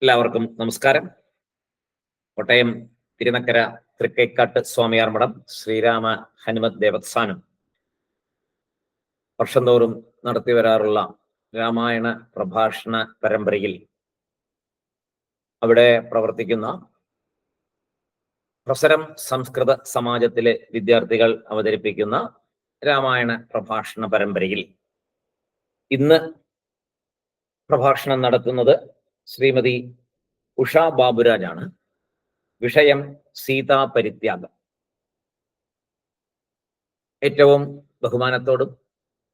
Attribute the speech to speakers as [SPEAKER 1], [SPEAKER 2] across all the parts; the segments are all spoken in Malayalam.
[SPEAKER 1] എല്ലാവർക്കും നമസ്കാരം. കോട്ടയം തിരുനക്കര തൃക്കൈക്കാട്ട് സ്വാമിയാർ മഠം ശ്രീരാമ ഹനുമത് ദേവസ്ഥാനം വർഷം തോറും നടത്തി വരാറുള്ള രാമായണ പ്രഭാഷണ പരമ്പരയിൽ അവിടെ പ്രവർത്തിക്കുന്ന പ്രസരം സംസ്കൃത സമാജത്തിലെ വിദ്യാർത്ഥികൾ അവതരിപ്പിക്കുന്ന രാമായണ പ്രഭാഷണ പരമ്പരയിൽ ഇന്ന് പ്രഭാഷണം നടത്തുന്നത് ശ്രീമതി ഉഷ ബാബുരാജാണ്. വിഷയം സീതാ പരിത്യാഗം. ഏറ്റവും ബഹുമാനത്തോടും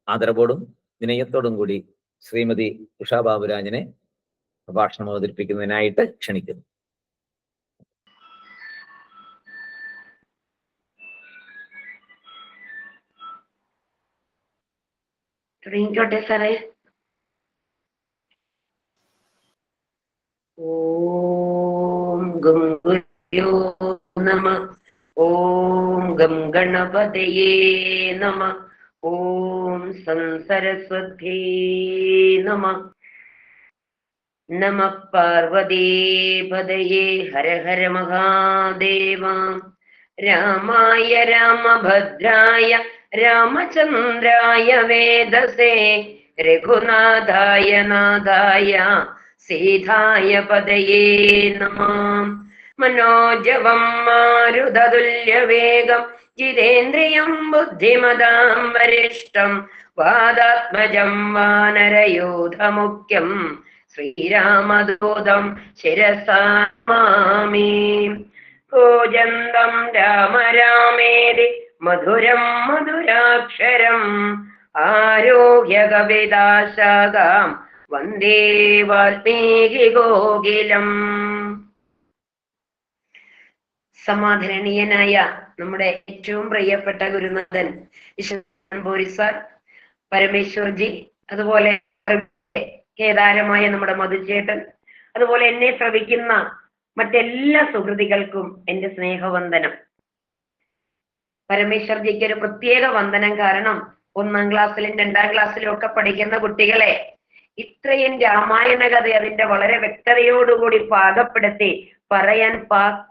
[SPEAKER 1] ആദരവോടും വിനയത്തോടും കൂടി ശ്രീമതി ഉഷ ബാബുരാജിനെ പ്രഭാഷണം അവതരിപ്പിക്കുന്നതിനായിട്ട് ക്ഷണിക്കുന്നു.
[SPEAKER 2] തുടങ്ങിക്കോട്ടെ സാറേ. ഓം ഗം ഗുരുഭ്യോ നമഃ. ഓം ഗം ഗണപതയേ നമഃ. ഓം സം സരസ്വത്യേ നമഃ. നമഃ പാർവതീപതയേ ഹര ഹര മഹാദേവ. രാമായ രാമഭദ്രായ രാമചന്ദ്രായ വേദസേ രഘുനാഥായ നാഥായ സീതായ പദയേ നമഃ. മനോജവം മാരുതതുല്യവേഗം ജിതേന്ദ്രിയം ബുദ്ധിമതാം വരിഷ്ഠം വാദാത്മജം വാനരയൂഥമുഖ്യം ശ്രീരാമദൂതം ശിരസാ നമാമി. കൂജന്തം രാമ രാമേതി മധുരം മധുരാക്ഷരം ആരോഗ്യ കവിതാശാഖാം വന്ദേ വാൽമീകി കോകിലം. സമാധരണീയനായ നമ്മുടെ ഏറ്റവും പ്രിയപ്പെട്ട ഗുരുനാഥൻ സാർ, പരമേശ്വർജി, അതുപോലെ കേദാരമായ നമ്മുടെ മധുചേട്ടൻ, അതുപോലെ എന്നെ ശ്രവിക്കുന്ന മറ്റെല്ലാ സുഹൃതികൾക്കും എന്റെ സ്നേഹവന്ദനം. പരമേശ്വർജിക്ക് ഒരു പ്രത്യേക വന്ദനം. കാരണം 1ാം ക്ലാസ്സിലും 2ാം ക്ലാസ്സിലും ഒക്കെ പഠിക്കുന്ന കുട്ടികളെ ഇത്രയും രാമായണ കഥ അതിന്റെ വളരെ വ്യക്തതയോടുകൂടി പാകപ്പെടുത്തി പറയാൻ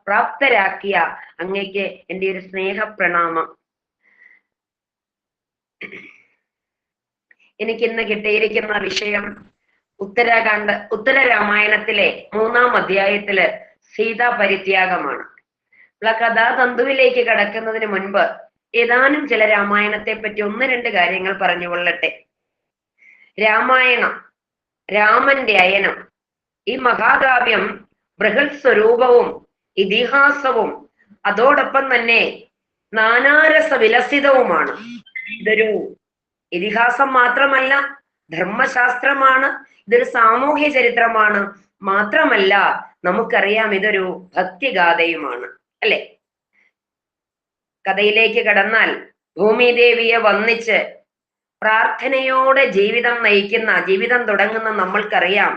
[SPEAKER 2] പ്രാപ്തരാക്കിയ അങ്ങേക്ക് എന്റെ ഒരു സ്നേഹപ്രണാമം. എനിക്കിന്ന് കിട്ടിയിരിക്കുന്ന വിഷയം ഉത്തര രാമായണത്തിലെ 3ാം അധ്യായത്തില് സീതാ പരിത്യാഗമാണ്. കഥാതന്തുവിലേക്ക് കടക്കുന്നതിന് മുൻപ് ഏതാനും ചില രാമായണത്തെ പറ്റി 1-2 കാര്യങ്ങൾ പറഞ്ഞുകൊള്ളട്ടെ. രാമായണം, രാമന്റെ അയനം, ഈ മഹാകാവ്യം ബൃഹത് സ്വരൂപവും ഇതിഹാസവും അതോടൊപ്പം തന്നെ നാനാരസ വിലസിതവുമാണ്. ഇതൊരു ഇതിഹാസം മാത്രമല്ല, ധർമ്മശാസ്ത്രമാണ്. ഇതൊരു സാമൂഹ്യ ചരിത്രമാണ്. മാത്രമല്ല, നമുക്കറിയാം ഇതൊരു ഭക്തിഗാഥയുമാണ്, അല്ലെ? കഥയിലേക്ക് കടന്നാൽ ഭൂമിദേവിയെ വന്ദിച്ച് പ്രാർത്ഥനയോടെ ജീവിതം തുടങ്ങുന്ന നമ്മൾക്കറിയാം,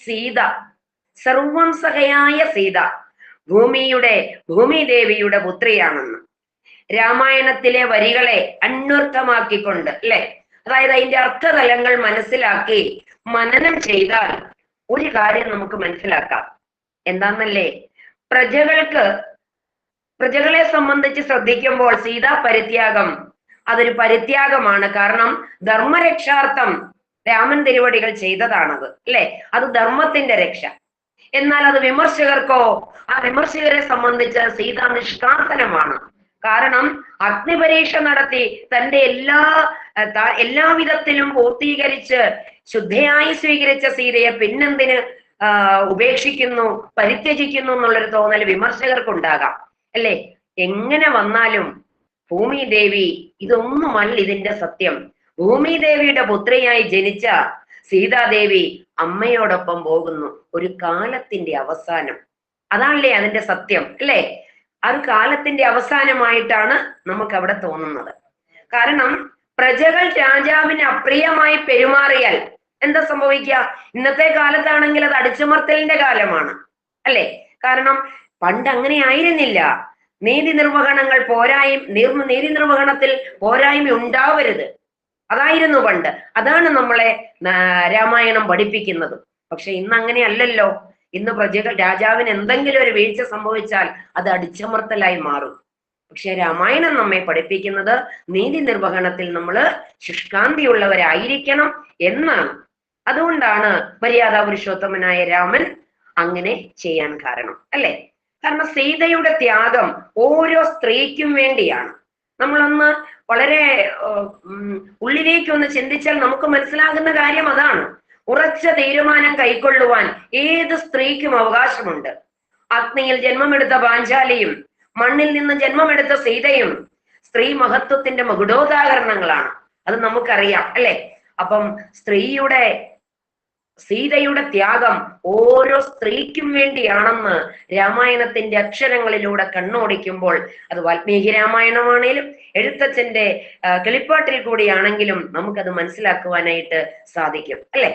[SPEAKER 2] സീത, സർവം സഹയായ സീത ഭൂമിദേവിയുടെ പുത്രിയാണെന്ന് രാമായണത്തിലെ വരികളെ അന്വർത്ഥമാക്കിക്കൊണ്ട്, അല്ലെ, അതായത് അതിന്റെ അർത്ഥതലങ്ങൾ മനസ്സിലാക്കി മനനം ചെയ്താൽ ഒരു കാര്യം നമുക്ക് മനസ്സിലാക്കാം. എന്താന്നല്ലേ? പ്രജകളെ സംബന്ധിച്ച് ശ്രദ്ധിക്കുമ്പോൾ സീതാ പരിത്യാഗം അതൊരു പരിത്യാഗമാണ്. കാരണം ധർമ്മരക്ഷാർത്ഥം രാമൻ തിരുവടികൾ ചെയ്തതാണത്, അല്ലെ? അത് ധർമ്മത്തിന്റെ രക്ഷ. എന്നാൽ അത് വിമർശകർക്കോ, ആ വിമർശകരെ സംബന്ധിച്ച് സീത നിഷ്കാസനമാണ്. കാരണം അഗ്നിപരീക്ഷ നടത്തി തന്റെ എല്ലാവിധത്തിലും പൂർത്തീകരിച്ച് ശുദ്ധയായി സ്വീകരിച്ച സീതയെ പിന്നെന്തിന് ഉപേക്ഷിക്കുന്നു, പരിത്യജിക്കുന്നു എന്നുള്ളൊരു തോന്നൽ വിമർശകർക്കുണ്ടാകാം, അല്ലെ? എങ്ങനെ വന്നാലും ഭൂമിദേവി ഇതൊന്നുമല്ല ഇതിന്റെ സത്യം. ഭൂമിദേവിയുടെ പുത്രിയായി ജനിച്ച സീതാദേവി അമ്മയോടൊപ്പം പോകുന്നു. ഒരു കാലത്തിന്റെ അവസാനം, അതാണല്ലേ അതിന്റെ സത്യം, അല്ലെ? അത് കാലത്തിന്റെ അവസാനമായിട്ടാണ് നമുക്ക് അവിടെ തോന്നുന്നത്. കാരണം പ്രജകൾ രാജാവിന് അപ്രിയമായി പെരുമാറിയാൽ എന്താ സംഭവിക്കുക? ഇന്നത്തെ കാലത്താണെങ്കിൽ അത് അടിച്ചമർത്തലിന്റെ കാലമാണ്, അല്ലെ? കാരണം പണ്ട് അങ്ങനെ ആയിരുന്നില്ല. നീതി നിർവഹണത്തിൽ പോരായ്മ ഉണ്ടാവരുത്, അതായിരുന്നു പണ്ട്. അതാണ് നമ്മളെ രാമായണം പഠിപ്പിക്കുന്നത്. പക്ഷെ ഇന്ന് അങ്ങനെയല്ലല്ലോ. ഇന്ന് പ്രജകൾ രാജാവിന് എന്തെങ്കിലും ഒരു വീഴ്ച സംഭവിച്ചാൽ അത് അടിച്ചമർത്തലായി മാറും. പക്ഷെ രാമായണം നമ്മെ പഠിപ്പിക്കുന്നത് നീതി നിർവഹണത്തിൽ നമ്മൾ ശുഷ്കാന്തിയുള്ളവരായിരിക്കണം എന്നാണ്. അതുകൊണ്ടാണ് മര്യാദാ പുരുഷോത്തമനായ രാമൻ അങ്ങനെ ചെയ്യാൻ കാരണം, അല്ലെ? കാരണം സീതയുടെ ത്യാഗം ഓരോ സ്ത്രീക്കും വേണ്ടിയാണ്. നമ്മളൊന്ന് വളരെ ഉള്ളിലേക്കൊന്ന് ചിന്തിച്ചാൽ നമുക്ക് മനസ്സിലാകുന്ന കാര്യം അതാണ്. ഉറച്ച തീരുമാനം കൈക്കൊള്ളുവാൻ ഏത് സ്ത്രീക്കും അവകാശമുണ്ട്. അഗ്നിയിൽ ജന്മമെടുത്ത പാഞ്ചാലിയും മണ്ണിൽ നിന്ന് ജന്മമെടുത്ത സീതയും സ്ത്രീ മഹത്വത്തിന്റെ മകുടോദാഹരണങ്ങളാണ്. അത് നമുക്കറിയാം, അല്ലെ? അപ്പം സീതയുടെ ത്യാഗം ഓരോ സ്ത്രീക്കും വേണ്ടിയാണെന്ന് രാമായണത്തിന്റെ അക്ഷരങ്ങളിലൂടെ കണ്ണോടിക്കുമ്പോൾ, അത് വാൽമീകി രാമായണമാണേലും എഴുത്തച്ഛന്റെ കിളിപ്പാട്ടിൽ കൂടിയാണെങ്കിലും നമുക്കത് മനസ്സിലാക്കുവാനായിട്ട് സാധിക്കും, അല്ലെ?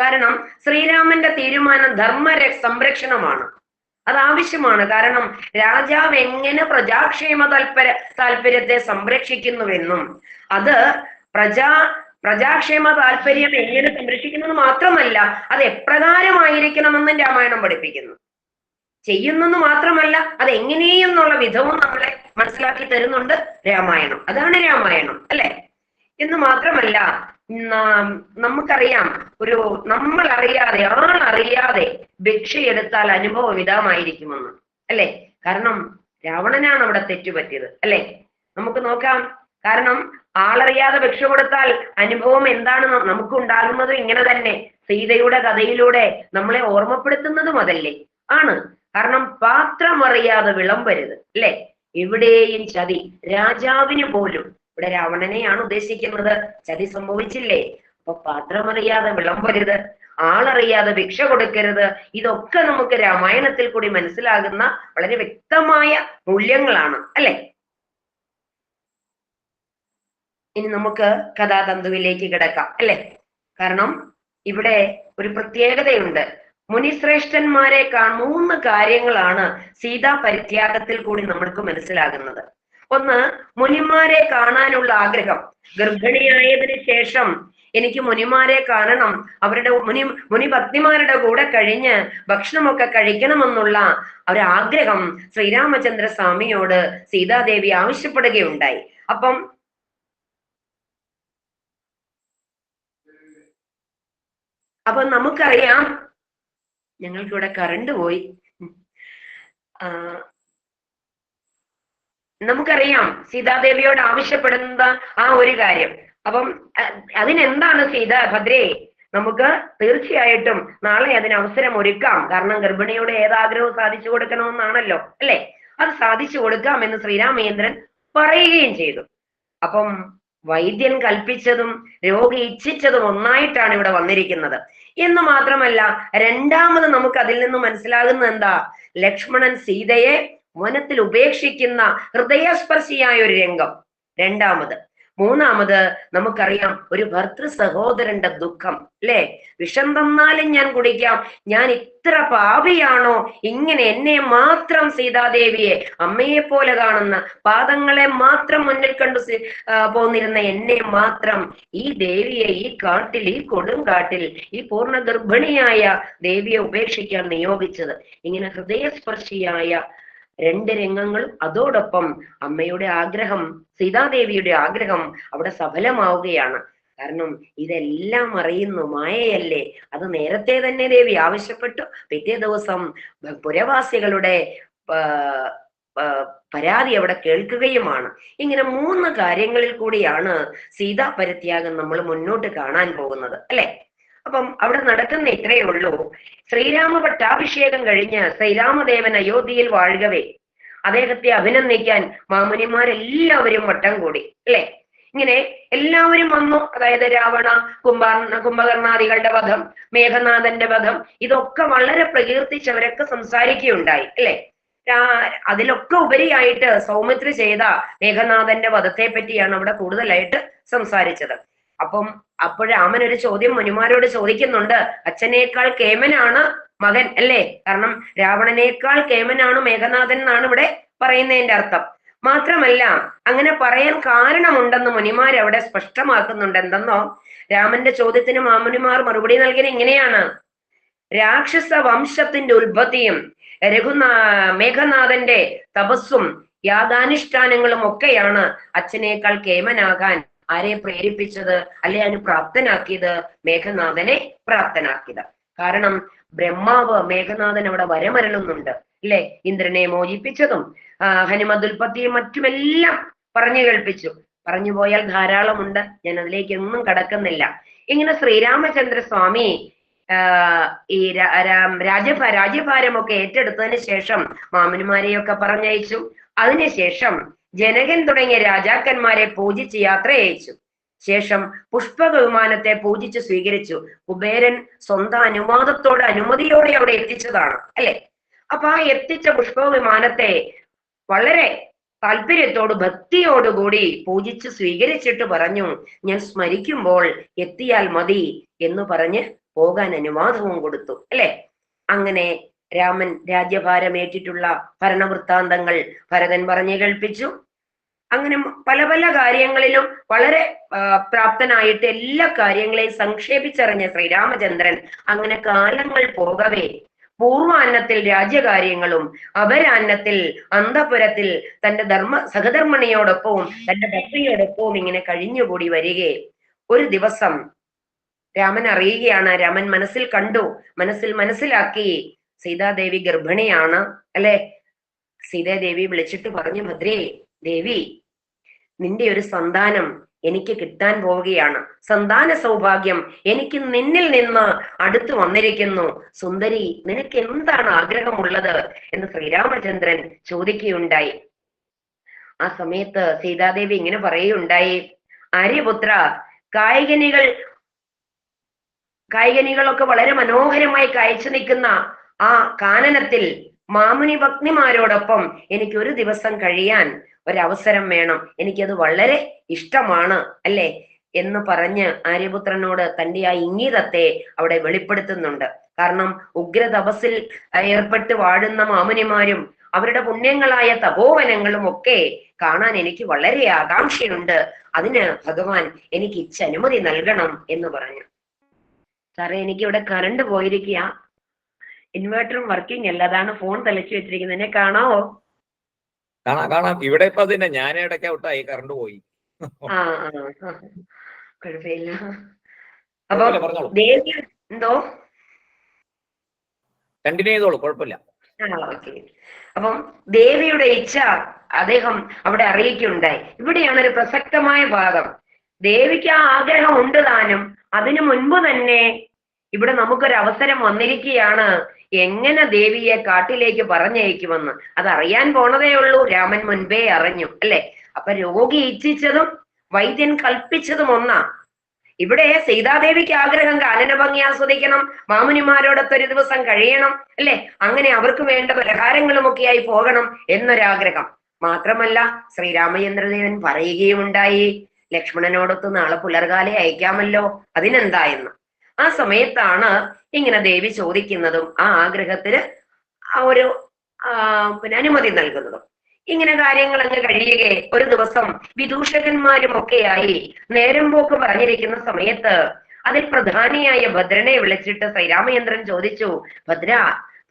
[SPEAKER 2] കാരണം ശ്രീരാമന്റെ തീരുമാനം ധർമ്മ സംരക്ഷണമാണ്. അത് ആവശ്യമാണ്. കാരണം രാജാവ് എങ്ങനെ പ്രജാക്ഷേമ താല്പര്യത്തെ സംരക്ഷിക്കുന്നുവെന്നും അത് പ്രജാക്ഷേമ താല്പര്യം എങ്ങനെ സംരക്ഷിക്കുന്നത് മാത്രമല്ല, അത് എപ്രകാരമായിരിക്കണമെന്നും രാമായണം പഠിപ്പിക്കുന്നു. ചെയ്യുന്നെന്ന് മാത്രമല്ല, അത് എങ്ങനെയെന്നുള്ള വിധവും നമ്മളെ മനസ്സിലാക്കി തരുന്നുണ്ട് രാമായണം. അതാണ് രാമായണം, അല്ലെ? എന്ന് മാത്രമല്ല, നമുക്കറിയാം, നമ്മൾ അറിയാതെ ആളറിയാതെ ഭിക്ഷയെടുത്താൽ അനുഭവം ഇതാമായിരിക്കുമെന്ന്, അല്ലെ? കാരണം രാവണനാണ് അവിടെ തെറ്റുപറ്റിയത്, അല്ലെ? നമുക്ക് നോക്കാം. കാരണം ആളറിയാതെ ഭിക്ഷ കൊടുത്താൽ അനുഭവം എന്താണ് നമുക്ക് ഉണ്ടാകുന്നത്? ഇങ്ങനെ തന്നെ സീതയുടെ കഥയിലൂടെ നമ്മളെ ഓർമ്മപ്പെടുത്തുന്നതും അതല്ലേ ആണ്. കാരണം പാത്രം അറിയാതെ വിളമ്പരുത്, അല്ലെ? എവിടെയും ചതി. രാജാവിന് പോലും, ഇവിടെ രാവണനെയാണ് ഉദ്ദേശിക്കുന്നത്, ചതി സംഭവിച്ചില്ലേ? അപ്പൊ പാത്രമറിയാതെ വിളമ്പരുത്, ആളറിയാതെ ഭിക്ഷ കൊടുക്കരുത്. ഇതൊക്കെ നമുക്ക് രാമായണത്തിൽ കൂടി മനസ്സിലാകുന്ന വളരെ വ്യക്തമായ മൂല്യങ്ങളാണ്, അല്ലെ? ഇനി നമുക്ക് കഥാതന്തുവിലേക്ക് കിടക്കാം, അല്ലെ? കാരണം ഇവിടെ ഒരു പ്രത്യേകതയുണ്ട്. മുനിശ്രേഷ്ഠന്മാരെ 3 കാര്യങ്ങളാണ് സീതാ പരിത്യാഗത്തിൽ കൂടി നമ്മൾക്ക് മനസ്സിലാകുന്നത്. ഒന്ന്, മുനിമാരെ കാണാനുള്ള ആഗ്രഹം. ഗർഭിണിയായതിനു ശേഷം എനിക്ക് മുനിമാരെ കാണണം, അവരുടെ മുനിപത്നിമാരുടെ കൂടെ കഴിഞ്ഞ് ഭക്ഷണമൊക്കെ കഴിക്കണമെന്നുള്ള ഒരാഗ്രഹം ശ്രീരാമചന്ദ്ര സ്വാമിയോട് സീതാദേവി ആവശ്യപ്പെടുകയുണ്ടായി. അപ്പം നമുക്കറിയാം, ഞങ്ങൾക്കിവിടെ കറണ്ട് പോയി. നമുക്കറിയാം സീതാദേവിയോട് ആവശ്യപ്പെടുന്ന ആ ഒരു കാര്യം. അപ്പം അതിനെന്താണ് ഭദ്രേ, നമുക്ക് തീർച്ചയായിട്ടും നാളെ അതിന് അവസരം ഒരുക്കാം. കാരണം ഗർഭിണിയുടെ ഏതാഗ്രഹവും സാധിച്ചു കൊടുക്കണമെന്നാണല്ലോ, അല്ലെ? അത് സാധിച്ചു കൊടുക്കാം എന്ന് ശ്രീരാമചന്ദ്രൻ പറയുകയും ചെയ്തു. അപ്പം വൈദ്യൻ കൽപ്പിച്ചതും രോഗി ഇച്ഛിച്ചതും ഒന്നായിട്ടാണ് ഇവിടെ വന്നിരിക്കുന്നത് എന്ന് മാത്രമല്ല, രണ്ടാമത് നമുക്ക് അതിൽ നിന്ന് മനസ്സിലാകുന്ന എന്താ? ലക്ഷ്മണൻ സീതയെ വനത്തിൽ ഉപേക്ഷിക്കുന്ന ഹൃദയസ്പർശിയായ ഒരു രംഗം രണ്ടാമത്. മൂന്നാമത് നമുക്കറിയാം ഒരു ഭർതൃ സഹോദരന്റെ ദുഃഖം, അല്ലെ? വിഷം തന്നാലും ഞാൻ കുടിക്കാം, ഞാൻ ഇത്ര പാപിയാണോ, ഇങ്ങനെ എന്നെ മാത്രം സീതാദേവിയെ അമ്മയെ പോലെ കാണുന്ന, പാദങ്ങളെ മാത്രം മുന്നിൽ കണ്ടു പോന്നിരുന്ന എന്നെ മാത്രം ഈ ദേവിയെ ഈ കാട്ടിൽ, ഈ കൊടുങ്കാട്ടിൽ ഈ പൂർണ്ണ ഗർഭിണിയായ ദേവിയെ ഉപേക്ഷിക്കാൻ നിയോഗിച്ചത്. ഇങ്ങനെ ഹൃദയസ്പർശിയായ 2 രംഗങ്ങളും, അതോടൊപ്പം അമ്മയുടെ ആഗ്രഹം, സീതാദേവിയുടെ ആഗ്രഹം അവിടെ സഫലമാവുകയാണ്. കാരണം ഇതെല്ലാം അറിയുന്നു, മായയല്ലേ? അത് നേരത്തെ തന്നെ ദേവി ആവശ്യപ്പെട്ടു. പിറ്റേ ദിവസം പുരവാസികളുടെ പരാതി അവിടെ കേൾക്കുകയുമാണ്. ഇങ്ങനെ 3 കാര്യങ്ങളിൽ കൂടിയാണ് സീതാ പരിത്യാഗം നമ്മൾ മുന്നോട്ട് കാണാൻ പോകുന്നത്, അല്ലെ? അപ്പം അവിടെ നടക്കുന്ന ഇത്രയേ ഉള്ളൂ. ശ്രീരാമ പട്ടാഭിഷേകം കഴിഞ്ഞ് ശ്രീരാമദേവൻ അയോധ്യയിൽ വാഴുകവേ അദ്ദേഹത്തെ അഭിനന്ദിക്കാൻ മാമുനിമാരെല്ലാവരും വട്ടം കൂടി, അല്ലെ? ഇങ്ങനെ എല്ലാവരും വന്നു. അതായത് രാവണ, കുംഭകർണാദികളുടെ വധം, മേഘനാഥന്റെ വധം, ഇതൊക്കെ വളരെ പ്രകീർത്തിച്ച് അവരൊക്കെ സംസാരിക്കുകയുണ്ടായി, അല്ലെ? അതിലൊക്കെ ഉപരിയായിട്ട് സൗമിത്രി ചെയ്ത മേഘനാഥന്റെ വധത്തെ പറ്റിയാണ് അവിടെ കൂടുതലായിട്ട് സംസാരിച്ചത്. അപ്പോൾ രാമൻ ഒരു ചോദ്യം മുനിമാരോട് ചോദിക്കുന്നുണ്ട്. അച്ഛനേക്കാൾ കേമനാണ് മകൻ, അല്ലേ? കാരണം രാവണനേക്കാൾ കേമനാണ് മേഘനാഥൻ എന്നാണ് ഇവിടെ പറയുന്നതിന്റെ അർത്ഥം. മാത്രമല്ല അങ്ങനെ പറയാൻ കാരണമുണ്ടെന്ന് മുനിമാർ അവിടെ സ്പഷ്ടമാക്കുന്നുണ്ട്. എന്തെന്നോ, രാമന്റെ ചോദ്യത്തിന് മാമുനിമാർ മറുപടി നൽകിയത് ഇങ്ങനെയാണ്: രാക്ഷസ വംശത്തിന്റെ ഉത്പത്തിയും മേഘനാഥന്റെ തപസ്സും യാഗാനുഷ്ഠാനങ്ങളും ഒക്കെയാണ് അച്ഛനേക്കാൾ കേമനാകാൻ ആരെ പ്രേരിപ്പിച്ചത്, അല്ലെ അതിന് പ്രാപ്തനാക്കിയത്? മേഘനാഥനെ പ്രാപ്തനാക്കിയത്. കാരണം ബ്രഹ്മാവ് മേഘനാഥൻ അവിടെ വരമരളുന്നുണ്ട് അല്ലെ. ഇന്ദ്രനെ മോചിപ്പിച്ചതും ഹനുമതുൽപത്തിയും മറ്റുമെല്ലാം പറഞ്ഞു കേൾപ്പിച്ചു. പറഞ്ഞു പോയാൽ ധാരാളമുണ്ട്, ഞാൻ അതിലേക്കൊന്നും കടക്കുന്നില്ല. ഇങ്ങനെ ശ്രീരാമചന്ദ്ര സ്വാമി ഈ രാജ്യഭാരമൊക്കെ ഏറ്റെടുത്തതിന് ശേഷം മാമന്മാരെയൊക്കെ പറഞ്ഞയച്ചു. അതിനുശേഷം ജനകൻ തുടങ്ങിയ രാജാക്കന്മാരെ പൂജിച്ച് യാത്ര അയച്ചു. ശേഷം പുഷ്പക വിമാനത്തെ പൂജിച്ച് സ്വീകരിച്ചു. കുബേരൻ സ്വന്തം അനുമതിയോടെ അവിടെ എത്തിച്ചതാണ് അല്ലെ. അപ്പൊ ആ എത്തിച്ച പുഷ്പക വിമാനത്തെ വളരെ താല്പര്യത്തോട് ഭക്തിയോടുകൂടി പൂജിച്ച് സ്വീകരിച്ചിട്ട് പറഞ്ഞു, ഞാൻ സ്മരിക്കുമ്പോൾ എത്തിയാൽ മതി എന്ന് പറഞ്ഞ് പോകാൻ അനുവാദവും കൊടുത്തു അല്ലെ. അങ്ങനെ രാമൻ രാജ്യഭാരമേറ്റിട്ടുള്ള ഭരണവൃത്താന്തങ്ങൾ ഭരതൻ പറഞ്ഞു കേൾപ്പിച്ചു. അങ്ങനെ പല പല കാര്യങ്ങളിലും വളരെ പ്രാപ്തനായിട്ട് എല്ലാ കാര്യങ്ങളെയും സംക്ഷേപിച്ചറിഞ്ഞ ശ്രീരാമചന്ദ്രൻ അങ്ങനെ കാലങ്ങൾ പോകവേ പൂർവാന്നത്തിൽ രാജ്യകാര്യങ്ങളും അപരാന്നത്തിൽ അന്തപുരത്തിൽ തന്റെ സഹധർമ്മിണിയോടൊപ്പവും തന്റെ ഭക്തിയോടൊപ്പവും ഇങ്ങനെ കഴിഞ്ഞുകൂടി വരികെ ഒരു ദിവസം രാമൻ അറിയുകയാണ്, രാമൻ മനസ്സിൽ കണ്ടു, മനസ്സിലാക്കി സീതാദേവി ഗർഭിണിയാണ് അല്ലെ. സീതാദേവി വിളിച്ചിട്ട് പറഞ്ഞു, ഭദ്രേ ദേവി, നിന്റെ ഒരു സന്താനം എനിക്ക് കിട്ടാൻ പോവുകയാണ്. സന്താന സൗഭാഗ്യം എനിക്ക് നിന്നിൽ നിന്ന് അടുത്തു വന്നിരിക്കുന്നു. സുന്ദരി, നിനക്ക് എന്താണ് ആഗ്രഹമുള്ളത് എന്ന് ശ്രീരാമചന്ദ്രൻ ചോദിക്കുകയുണ്ടായി. ആ സമയത്ത് സീതാദേവി ഇങ്ങനെ പറയുകയുണ്ടായി, ആര്യപുത്ര, കായികനികളൊക്കെ വളരെ മനോഹരമായി കായ്ച്ചു നിൽക്കുന്ന ആ കാനനത്തിൽ മാമുനി ഭഗ്നിമാരോടൊപ്പം എനിക്ക് ഒരു ദിവസം കഴിയാൻ ഒരവസരം വേണം, എനിക്കത് വളരെ ഇഷ്ടമാണ് അല്ലെ എന്ന് പറഞ്ഞ് ആര്യപുത്രനോട് തന്റെ ആ ഇംഗിതത്തെ അവിടെ വെളിപ്പെടുത്തുന്നുണ്ട്. കാരണം ഉഗ്ര തപസ്സിൽ ഏർപ്പെട്ട് വാഴുന്ന മാമുനിമാരും അവരുടെ പുണ്യങ്ങളായ തപോവനങ്ങളും ഒക്കെ കാണാൻ എനിക്ക് വളരെ ആകാംക്ഷയുണ്ട്. അതിന് ഭഗവാൻ എനിക്ക് അനുമതി നൽകണം എന്ന് പറഞ്ഞു. സാറേ, എനിക്ക് ഇവിടെ കറണ്ട് പോയിരിക്കുക, ഇൻവേർട്ടറും വർക്കിംഗ് അല്ല, അതാണ് ഫോൺ തെളിച്ചു വെച്ചിരിക്കുന്നത്. എന്നെ കാണാവോ?
[SPEAKER 1] കാണാം. ഇവിടെ ഇപ്പൊ അതിനെ ഞാൻ ഇടയ്ക്ക് ഔട്ടായി, കറണ്ട് പോയി.
[SPEAKER 2] കുഴപ്പമില്ല. അപ്പൊ ദേവി എന്തോ
[SPEAKER 1] കണ്ടിന്യൂ ചെയ്തോളൂ, കുഴപ്പമില്ല.
[SPEAKER 2] അപ്പം ദേവിയുടെ ഇച്ഛ അദ്ദേഹം അവിടെ അറിയിക്കുകയുണ്ടായി. ഇവിടെയാണ് ഒരു പ്രസക്തമായ ഭാഗം. ദേവിക്ക് ആ ആഗ്രഹം ഉണ്ട് താനും. അതിനു മുൻപ് തന്നെ ഇവിടെ നമുക്കൊരു അവസരം വന്നിരിക്കുകയാണ്, എങ്ങനെ ദേവിയെ കാട്ടിലേക്ക് പറഞ്ഞയക്കുമെന്ന്. അതറിയാൻ പോണതേ ഉള്ളൂ. രാമൻ മുൻപേ അറിഞ്ഞു അല്ലെ. അപ്പൊ രോഗി ഇച്ഛിച്ചതും വൈദ്യൻ കൽപ്പിച്ചതും ഒന്നാ. ഇവിടെ സീതാദേവിക്ക് ആഗ്രഹം കാനന ഭംഗി ആസ്വദിക്കണം, മാമുനിമാരോടൊത്തൊരു ദിവസം കഴിയണം അല്ലെ, അങ്ങനെ അവർക്ക് വേണ്ട പലഹാരങ്ങളുമൊക്കെയായി പോകണം എന്നൊരാഗ്രഹം. മാത്രമല്ല ശ്രീരാമചന്ദ്രദേവൻ പറയുകയുണ്ടായി, ലക്ഷ്മണനോടൊത്ത് നാളെ പുലർകാലെ അയക്കാമല്ലോ, അതിനെന്തായെന്ന്. ആ സമയത്താണ് ഇങ്ങനെ ദേവി ചോദിക്കുന്നതും ആ ആഗ്രഹത്തിന് ഒരു അനുമതി നൽകുന്നതും. ഇങ്ങനെ കാര്യങ്ങൾ അങ്ങ് കഴിയുകെ ഒരു ദിവസം വിദൂഷകന്മാരും ഒക്കെയായി നേരം പോക്ക് പറഞ്ഞിരിക്കുന്ന സമയത്ത് അതിൽ പ്രധാനിയായ ഭദ്രനെ വിളിച്ചിട്ട് ശ്രീരാമചന്ദ്രൻ ചോദിച്ചു, ഭദ്ര,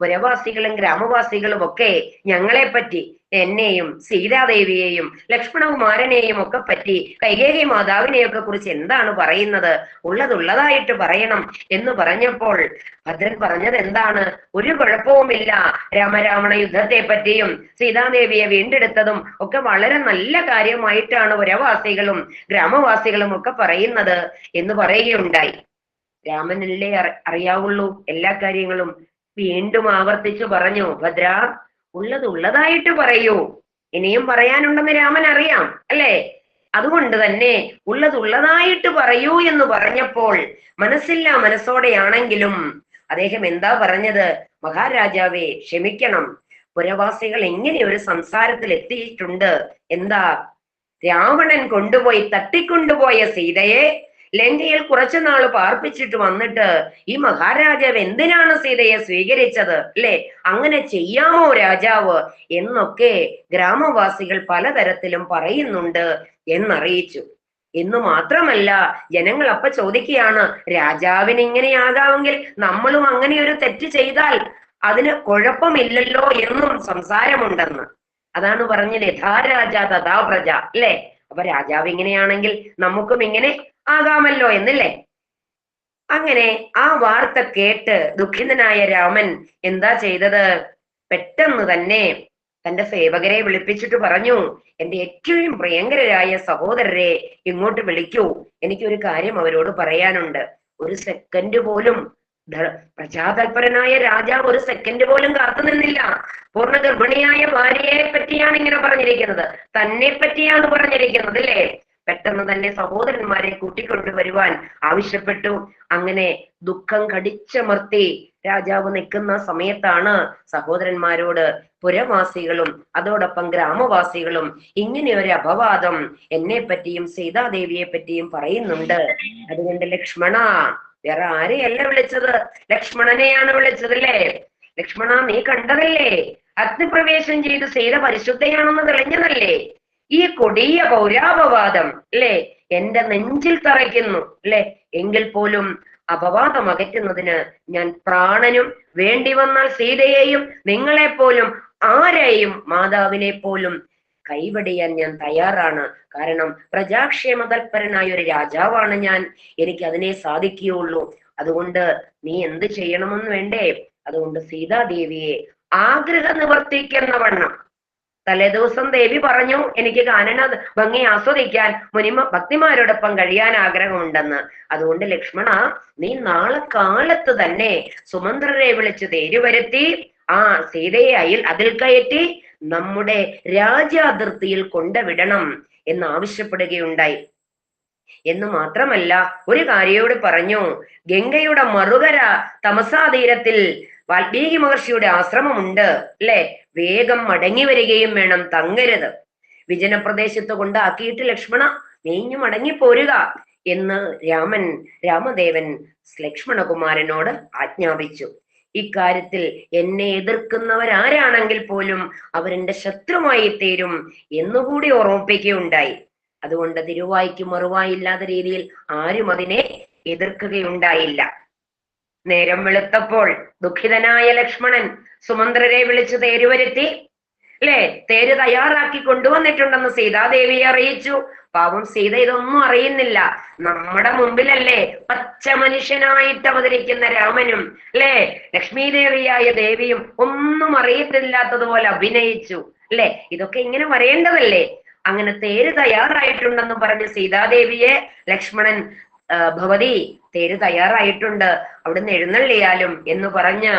[SPEAKER 2] പുരവാസികളും ഗ്രാമവാസികളും ഒക്കെ ഞങ്ങളെ പറ്റി, എന്നെയും സീതാദേവിയെയും ലക്ഷ്മണകുമാരനെയും ഒക്കെ പറ്റി, കൈകേയി മാതാവിനെയൊക്കെ കുറിച്ച് എന്താണ് പറയുന്നത്? ഉള്ളതായിട്ട് പറയണം എന്ന് പറഞ്ഞപ്പോൾ ഭദ്രൻ പറഞ്ഞത് എന്താണ്? ഒരു കുഴപ്പവുമില്ല, രാമരാവണ യുദ്ധത്തെ പറ്റിയും സീതാദേവിയെ വീണ്ടെടുത്തതും ഒക്കെ വളരെ നല്ല കാര്യമായിട്ടാണ് പുരവാസികളും ഗ്രാമവാസികളും ഒക്കെ പറയുന്നത് എന്ന് പറയുകയുണ്ടായി. രാമനല്ലേ അറിയാവുള്ളൂ എല്ലാ കാര്യങ്ങളും. വീണ്ടും ആവർത്തിച്ചു പറഞ്ഞു, ഭദ്ര, ഉള്ളതായിട്ട് പറയൂ, ഇനിയും പറയാനുണ്ടെന്ന് രാമൻ അറിയാം അല്ലെ. അതുകൊണ്ട് തന്നെ ഉള്ളതായിട്ട് പറയൂ എന്ന് പറഞ്ഞപ്പോൾ മനസ്സില്ല മനസ്സോടെയാണെങ്കിലും അദ്ദേഹം എന്താ പറഞ്ഞത്? മഹാരാജാവേ, ക്ഷമിക്കണം, പുരവാസികൾ എങ്ങനെ ഒരു സംസാരത്തിൽ എത്തിയിട്ടുണ്ട്. എന്താ? രാവണൻ തട്ടിക്കൊണ്ടുപോയ സീതയെ ലങ്കയിൽ കുറച്ചു നാള് പാർപ്പിച്ചിട്ട് വന്നിട്ട് ഈ മഹാരാജാവ് എന്തിനാണ് സീതയെ സ്വീകരിച്ചത് അല്ലെ, അങ്ങനെ ചെയ്യാമോ രാജാവ് എന്നൊക്കെ ഗ്രാമവാസികൾ പലതരത്തിലും പറയുന്നുണ്ട് എന്നറിയിച്ചു. എന്ന് മാത്രമല്ല, ജനങ്ങൾ അപ്പൊ ചോദിക്കുകയാണ്, രാജാവിന് ഇങ്ങനെയാകാമെങ്കിൽ നമ്മളും അങ്ങനെ ഒരു തെറ്റ് ചെയ്താൽ അതിന് കുഴപ്പമില്ലല്ലോ എന്നും സംസാരമുണ്ടെന്ന്. അതാണ് പറഞ്ഞത് യഥാ രാജ തഥാ പ്രജ അല്ലെ. അപ്പൊ രാജാവ് ഇങ്ങനെയാണെങ്കിൽ നമുക്കും ഇങ്ങനെ ആകാമല്ലോ എന്നല്ലേ. അങ്ങനെ ആ വാർത്ത കേട്ട് ദുഃഖിതനായ രാമൻ എന്താ ചെയ്തത്? പെട്ടെന്ന് തന്നെ തന്റെ സേവകരെ വിളിപ്പിച്ചിട്ട് പറഞ്ഞു, എന്റെ ഏറ്റവും പ്രിയങ്കരായ സഹോദരരെ ഇങ്ങോട്ട് വിളിക്കൂ, എനിക്കൊരു കാര്യം അവരോട് പറയാനുണ്ട്. ഒരു സെക്കൻഡ് പോലും പ്രജാതൽപരനായ രാജാവ് ഒരു സെക്കൻഡ് പോലും കാത്തു നിന്നില്ല. പൂർണ്ണ ഗർഭിണിയായ ഭാര്യയെ പറ്റിയാണ് ഇങ്ങനെ പറഞ്ഞിരിക്കുന്നത്, തന്നെ പറ്റിയാണ് പറഞ്ഞിരിക്കുന്നത് അല്ലേ. പെട്ടെന്ന് തന്നെ സഹോദരന്മാരെ കൂട്ടിക്കൊണ്ടുവരുവാൻ ആവശ്യപ്പെട്ടു. അങ്ങനെ ദുഃഖം കടിച്ചമർത്തി രാജാവ് നിൽക്കുന്ന സമയത്താണ് സഹോദരന്മാരോട് പുരവാസികളും അതോടൊപ്പം ഗ്രാമവാസികളും ഇങ്ങനെ ഒരു അപവാദം എന്നെ പറ്റിയും സീതാദേവിയെ പറ്റിയും പറയുന്നുണ്ട്. അതുകൊണ്ട് ലക്ഷ്മണ, വേറെ ആരെയല്ല വിളിച്ചത്, ലക്ഷ്മണനെയാണ് വിളിച്ചത് അല്ലേ. ലക്ഷ്മണ, നീ കണ്ടതല്ലേ, അഗ്നിപ്രവേശം ചെയ്ത് സീത പരിശുദ്ധയാണെന്ന് തെളിഞ്ഞതല്ലേ. ഈ കൊടിയ പൗരാപവാദം അല്ലെ എന്റെ നെഞ്ചിൽ തറയ്ക്കുന്നു അല്ലെ. എങ്കിൽ പോലും അപവാദം അകറ്റുന്നതിന് ഞാൻ പ്രാണനും, വേണ്ടി വന്നാൽ സീതയെയും നിങ്ങളെപ്പോലും ആരെയും മാതാവിനെ പോലും കൈവടിയാൻ ഞാൻ തയ്യാറാണ്. കാരണം പ്രജാക്ഷേമ തൽപരനായ ഒരു രാജാവാണ് ഞാൻ, എനിക്ക് അതിനെ സാധിക്കുകയുള്ളൂ. അതുകൊണ്ട് നീ എന്ത് ചെയ്യണമെന്ന് വേണ്ടേ? അതുകൊണ്ട് സീതാദേവിയെ ആഗ്രഹ നിവർത്തിക്കുന്ന വണ്ണം തലേദിവസം ദേവി പറഞ്ഞു, എനിക്ക് കാനന ഭംഗി ആസ്വദിക്കാൻ ഭക്തിമാരോടൊപ്പം കഴിയാൻ ആഗ്രഹമുണ്ടെന്ന്. അതുകൊണ്ട് ലക്ഷ്മണ, നീ നാളെ കാലത്ത് തന്നെ സുമന്ത്രരെ വിളിച്ച് തേര് വരുത്തി ആ സീതയെ അതിൽ കയറ്റി നമ്മുടെ രാജ്യാതിർത്തിയിൽ കൊണ്ടുവിടണം എന്ന് ആവശ്യപ്പെടുകയുണ്ടായി. എന്ന് മാത്രമല്ല, ഒരു കാര്യയോട് പറഞ്ഞു, ഗംഗയുടെ മറുകര തമസാതീരത്തിൽ വാൽമീകി മഹർഷിയുടെ ആശ്രമമുണ്ട് അല്ലെ. വേഗം മടങ്ങി വരികയും വേണം, തങ്ങരുത്. വിജനപ്രദേശത്ത് കൊണ്ടാക്കിയിട്ട് ലക്ഷ്മണ നീഞ്ഞു മടങ്ങി പോരുക എന്ന് രാമദേവൻ ലക്ഷ്മണകുമാരനോട് ആജ്ഞാപിച്ചു. ഇക്കാര്യത്തിൽ എന്നെ എതിർക്കുന്നവരാരാണെങ്കിൽ പോലും അവരെന്റെ ശത്രുമായി തീരും എന്നുകൂടി ഓർമ്മിപ്പിക്കുകയുണ്ടായി. അതുകൊണ്ട് തിരുവായ്ക്ക് മറുവായില്ലാത്ത രീതിയിൽ ആരും അതിനെ എതിർക്കുകയുണ്ടായില്ല. നേരം വെളുത്തപ്പോൾ ദുഃഖിതനായ ലക്ഷ്മണൻ സുമന്ത്രരെ വിളിച്ച് തേര് വരുത്തി അല്ലെ. തേര് തയ്യാറാക്കി കൊണ്ടുവന്നിട്ടുണ്ടെന്ന് സീതാദേവിയെ അറിയിച്ചു. പാവം സീത ഇതൊന്നും അറിയുന്നില്ല. നമ്മുടെ മുമ്പിലല്ലേ പച്ച മനുഷ്യനായിട്ട് അവതരിക്കുന്ന രാമനും അല്ലെ ലക്ഷ്മീദേവിയായ ദേവിയും ഒന്നും അറിയത്തില്ലാത്തതുപോലെ അഭിനയിച്ചു അല്ലെ. ഇതൊക്കെ ഇങ്ങനെ വരേണ്ടതല്ലേ. അങ്ങനെ തേര് തയ്യാറായിട്ടുണ്ടെന്ന് പറഞ്ഞ് സീതാദേവിയെ ലക്ഷ്മണൻ, ഭവതി തേര് തയ്യാറായിട്ടുണ്ട്, അവിടുന്ന് എഴുന്നള്ളിയാലും എന്ന് പറഞ്ഞ്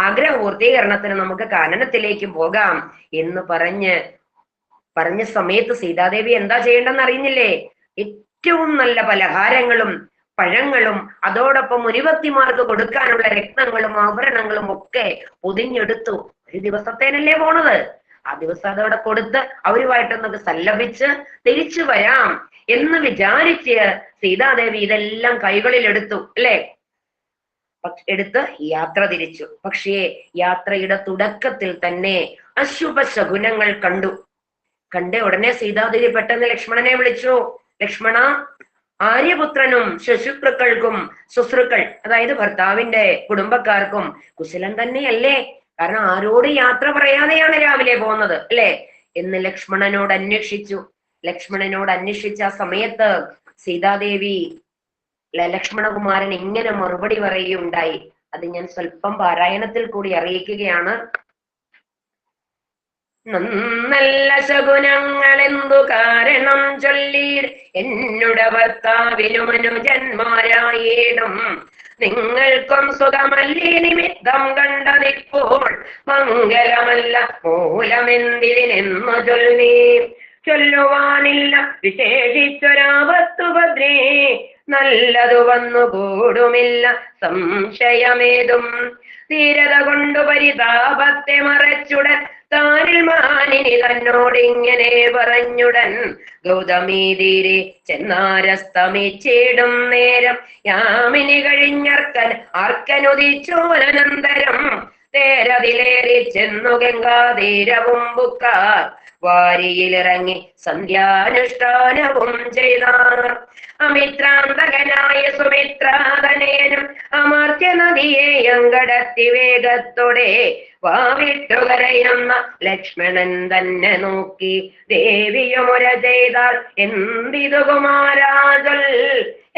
[SPEAKER 2] ആഗ്രഹ പൂർത്തീകരണത്തിന് നമുക്ക് കാനനത്തിലേക്ക് പോകാം എന്ന് പറഞ്ഞ സമയത്ത് സീതാദേവി എന്താ ചെയ്യേണ്ടെന്ന് അറിയുന്നില്ലേ. ഏറ്റവും നല്ല പലഹാരങ്ങളും പഴങ്ങളും അതോടൊപ്പം മുനിഭക്തിമാർക്ക് കൊടുക്കാനുള്ള രത്നങ്ങളും ആഭരണങ്ങളും ഒക്കെ പൊതിഞ്ഞെടുത്തു. ഒരു ദിവസത്തേനല്ലേ പോണത്, ആ ദിവസം അതോടെ കൊടുത്ത് അവരുമായിട്ടൊന്നൊക്കെ സല്ലപിച്ച് തിരിച്ചു വരാം എന്ന് വിചാരിച്ച് സീതാദേവി ഇതെല്ലാം കൈകളിൽ എടുത്തു അല്ലെ. എടുത്ത് യാത്ര തിരിച്ചു. പക്ഷേ യാത്രയുടെ തുടക്കത്തിൽ തന്നെ അശുഭ ശകുനങ്ങൾ കണ്ട ഉടനെ സീതാദേവി പെട്ടെന്ന് ലക്ഷ്മണനെ വിളിച്ചു. ലക്ഷ്മണ, ആര്യപുത്രനും ശുശ്രുക്കൾക്കും ശുശ്രുക്കൾ അതായത് ഭർത്താവിന്റെ കുടുംബക്കാർക്കും കുശലം തന്നെയല്ലേ? കാരണം ആരോട് യാത്ര പറയാതെയാണ് രാവിലെ പോകുന്നത് അല്ലെ എന്ന് ലക്ഷ്മണനോട് അന്വേഷിച്ച സമയത്ത് സീതാദേവി ലക്ഷ്മണകുമാരൻ ഇങ്ങനെ മറുപടി പറയുകയുണ്ടായി. അത് ഞാൻ സ്വല്പം പാരായണത്തിൽ കൂടി അറിയിക്കുകയാണ്. നല്ല ശകുനങ്ങൾ എന്തു കാരണം ചൊല്ലീർ, എന്നുടെ ഭർത്താവിനു മനുജന്മാരായിടും, നിങ്ങൾക്കും സുഖമല്ലി നിമിത്തം കണ്ടതിപ്പോൾ, മംഗലമല്ല മൂലമെന്തിനെന്നു ചൊല്ലീർ. ചൊല്ലുവാനില്ല വിശേഷിച്ചൊരാപത്തു ഭദ്രേ, നല്ലതു വന്നു കൂടുമില്ല സംശയമേതും. ധീരത കൊണ്ടു പരിതാപത്തെ മറച്ചുടൻ താനിൽ മാനിനി തന്നോടിങ്ങനെ പറഞ്ഞുടൻ, ഗൗതമീ തീരെ ചെന്നാരസ്തമിച്ചിടും നേരം, യാമിനി ആർക്കനുദിച്ചോനന്തരം, തേരതിലേറി ചെന്നു ഗംഗാതീരവും ബുക്കാർ, വാരിയിലിറങ്ങി സന്ധ്യാനുഷ്ഠാനവും ചെയ്താർ. അമിത്രാന്തകനായ സുമിത്രാതനയനും അമർത്യ നദിയേയും കടത്തി വേഗത്തോടെ വാവിട്ടുകരയുന്ന ലക്ഷ്മണൻ തന്നെ നോക്കി ദേവിയുമുര ചെയ്താൽ എന്തിതു കുമാരാജൽ,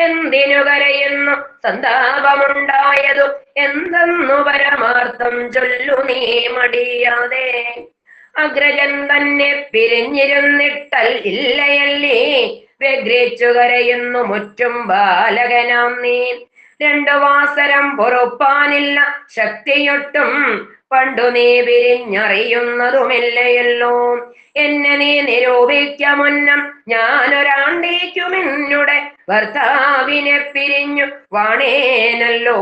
[SPEAKER 2] എന്തിനു കരയുന്നു സന്താപമുണ്ടായതു എന്തെന്നു പരമാർത്ഥം ചൊല്ലു നീ മടിയാതെ. അഗ്രജൻ തന്നെ പിരിഞ്ഞിരുന്നിട്ടൽ ഇല്ലയല്ലേ വ്യഗ്രഹിച്ചു കരയുന്നു മുറ്റും ബാലകനാം നീ. 2 വാസരം പൊറുപ്പാനില്ല ശക്തിയൊട്ടും പണ്ടു നീ പിരിഞ്ഞറിയുന്നതുമില്ലയല്ലോ. എന്നെ നീ നിരൂപിക്ക മുന്നം ഞാനൊരാണ്ടേക്കുമെന്നുടെ ഭർത്താവിനെ പിരിഞ്ഞു വാണേനല്ലോ.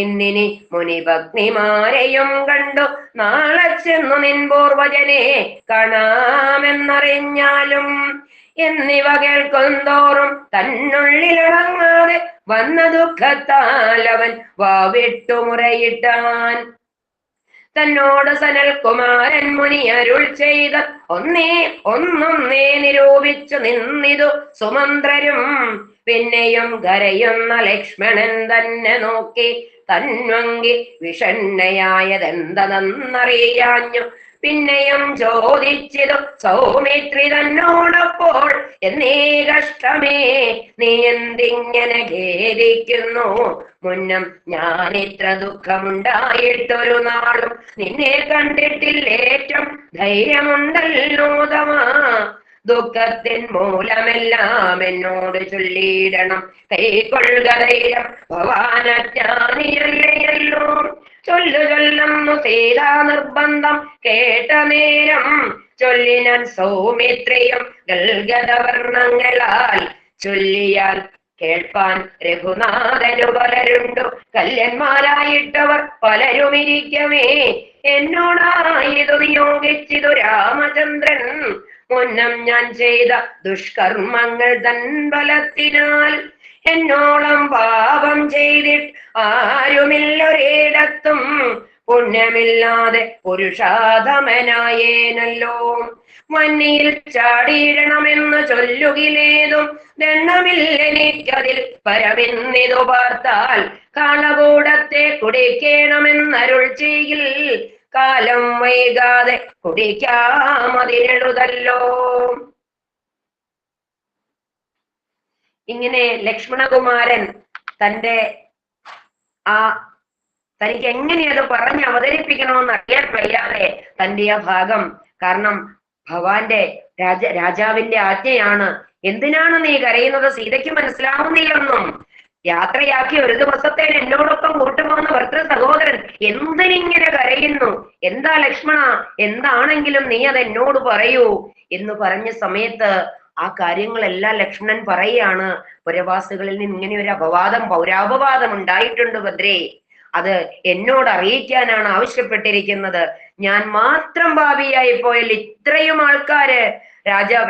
[SPEAKER 2] ഇന്നിനി മുനിഭഗ്നിമാരെയും കണ്ടു നാളെ ചെന്നു നിൻ പൂർവജനെ കാണാമെന്നറിഞ്ഞാലും എന്നിവ കേൾക്കുന്തോറും തന്നുള്ളിലടങ്ങാതെ വന്ന ദുഃഖത്താൽ അവൻ വാവിട്ടു മുറയിട്ടാൻ. തന്നോട് സനൽകുമാരൻ മുനി അരുൾ ചെയ്ത ഒന്നൊന്നേ നിരൂപിച്ചു നിന്നിതു സുമന്ത്രരും. പിന്നെയും കരയുന്ന ലക്ഷ്മണൻ തന്നെ നോക്കി തന്വങ്കി വിഷണ്ണയായതെന്തെന്നറിയാഞ്ഞു. പിന്നെയും ചോദിച്ചിതു സൗമിത്രി തന്നോടപ്പോൾ എന്നീ കഷ്ടമേ നീ എന്തിങ്ങനെ ഖേദിക്കുന്നു. മുന്നം ഞാനിത്ര ദുഃഖമുണ്ടായിട്ടൊരു നാളും നിന്നെ കണ്ടിട്ടില്ലേറ്റം ധൈര്യമുണ്ടല്ലോ തമാ. ദുഃഖത്തിൻ മൂലമെല്ലാം എന്നോട് ചൊല്ലിയിടണം കൈക്കൊള്ളുക ധൈര്യം ഭവാനജ്ഞാനിയല്ലയോ. ചൊല്ലുന്നു സീതാ നിർബന്ധം കേട്ട നേരം ചൊല്ലിനാൻ സൗമിത്രിയും ഗൽഗതവർണ്ണങ്ങളാൽ. ചൊല്ലിയാൽ കേൾപ്പാൻ രഘുനാഥനു പലരുണ്ടു കല്യന്മാരായിട്ടവർ പലരുമിരിക്കവേ. എന്നോടായതു നിയോഗിച്ചിതു രാമചന്ദ്രൻ മുന്നം ഞാൻ ചെയ്ത ദുഷ്കർമ്മങ്ങൾ തൻ ബലത്തിനാൽ. എന്നോളം പാപം ചെയ്തിട്ട് ആരുമില്ലൊരിടത്തും പുണ്യമില്ലാതെ പുരുഷാധമനായേനല്ലോ. മന്നിയിൽ ചാടിയിടണമെന്ന് ചൊല്ലുകിലേതും ദണ്ണമില്ലെനിക്കതിൽ പരമിന്നിതു പാർത്താൽ. കാളകൂടത്തെ കുടിക്കണമെന്നരുൾ ചെയ്യിൽ കാലം വൈകാതെ കുടിക്കാമതിനെഴുതല്ലോ. ഇങ്ങനെ ലക്ഷ്മണകുമാരൻ തനിക്ക് എങ്ങനെ അത് പറഞ്ഞ് അവതരിപ്പിക്കണമെന്ന് അറിയാൻ വയ്യാതെ തന്റെ ആ ഭാഗം, കാരണം ഭവാന്റെ രാജാവിന്റെ ആജ്ഞയാണ്, എന്തിനാണ് നീ കരയുന്നത് സീതയ്ക്ക് മനസ്സിലാവുന്നില്ലെന്നും. യാത്രയാക്കി ഒരു ദിവസത്തെ എന്നോടൊപ്പം കൂട്ടുപോകുന്ന ഭർത്തൃ സഹോദരൻ എന്തിനിങ്ങനെ കരയുന്നു, എന്താ ലക്ഷ്മണ, എന്താണെങ്കിലും നീ അത് എന്നോട് പറയൂ എന്ന് പറഞ്ഞ സമയത്ത് ആ കാര്യങ്ങളെല്ലാം ലക്ഷ്മണൻ പറയുകയാണ്. പുരവാസികളിൽ നിന്ന് ഇങ്ങനെ ഒരു പൗരാപവാദം ഉണ്ടായിട്ടുണ്ട് ഭദ്രേ, അത് എന്നോട് അറിയിക്കാനാണ് ആവശ്യപ്പെട്ടിരിക്കുന്നത്. ഞാൻ മാത്രം ഭാവിയായി പോയാൽ ഇത്രയും ആൾക്കാര്,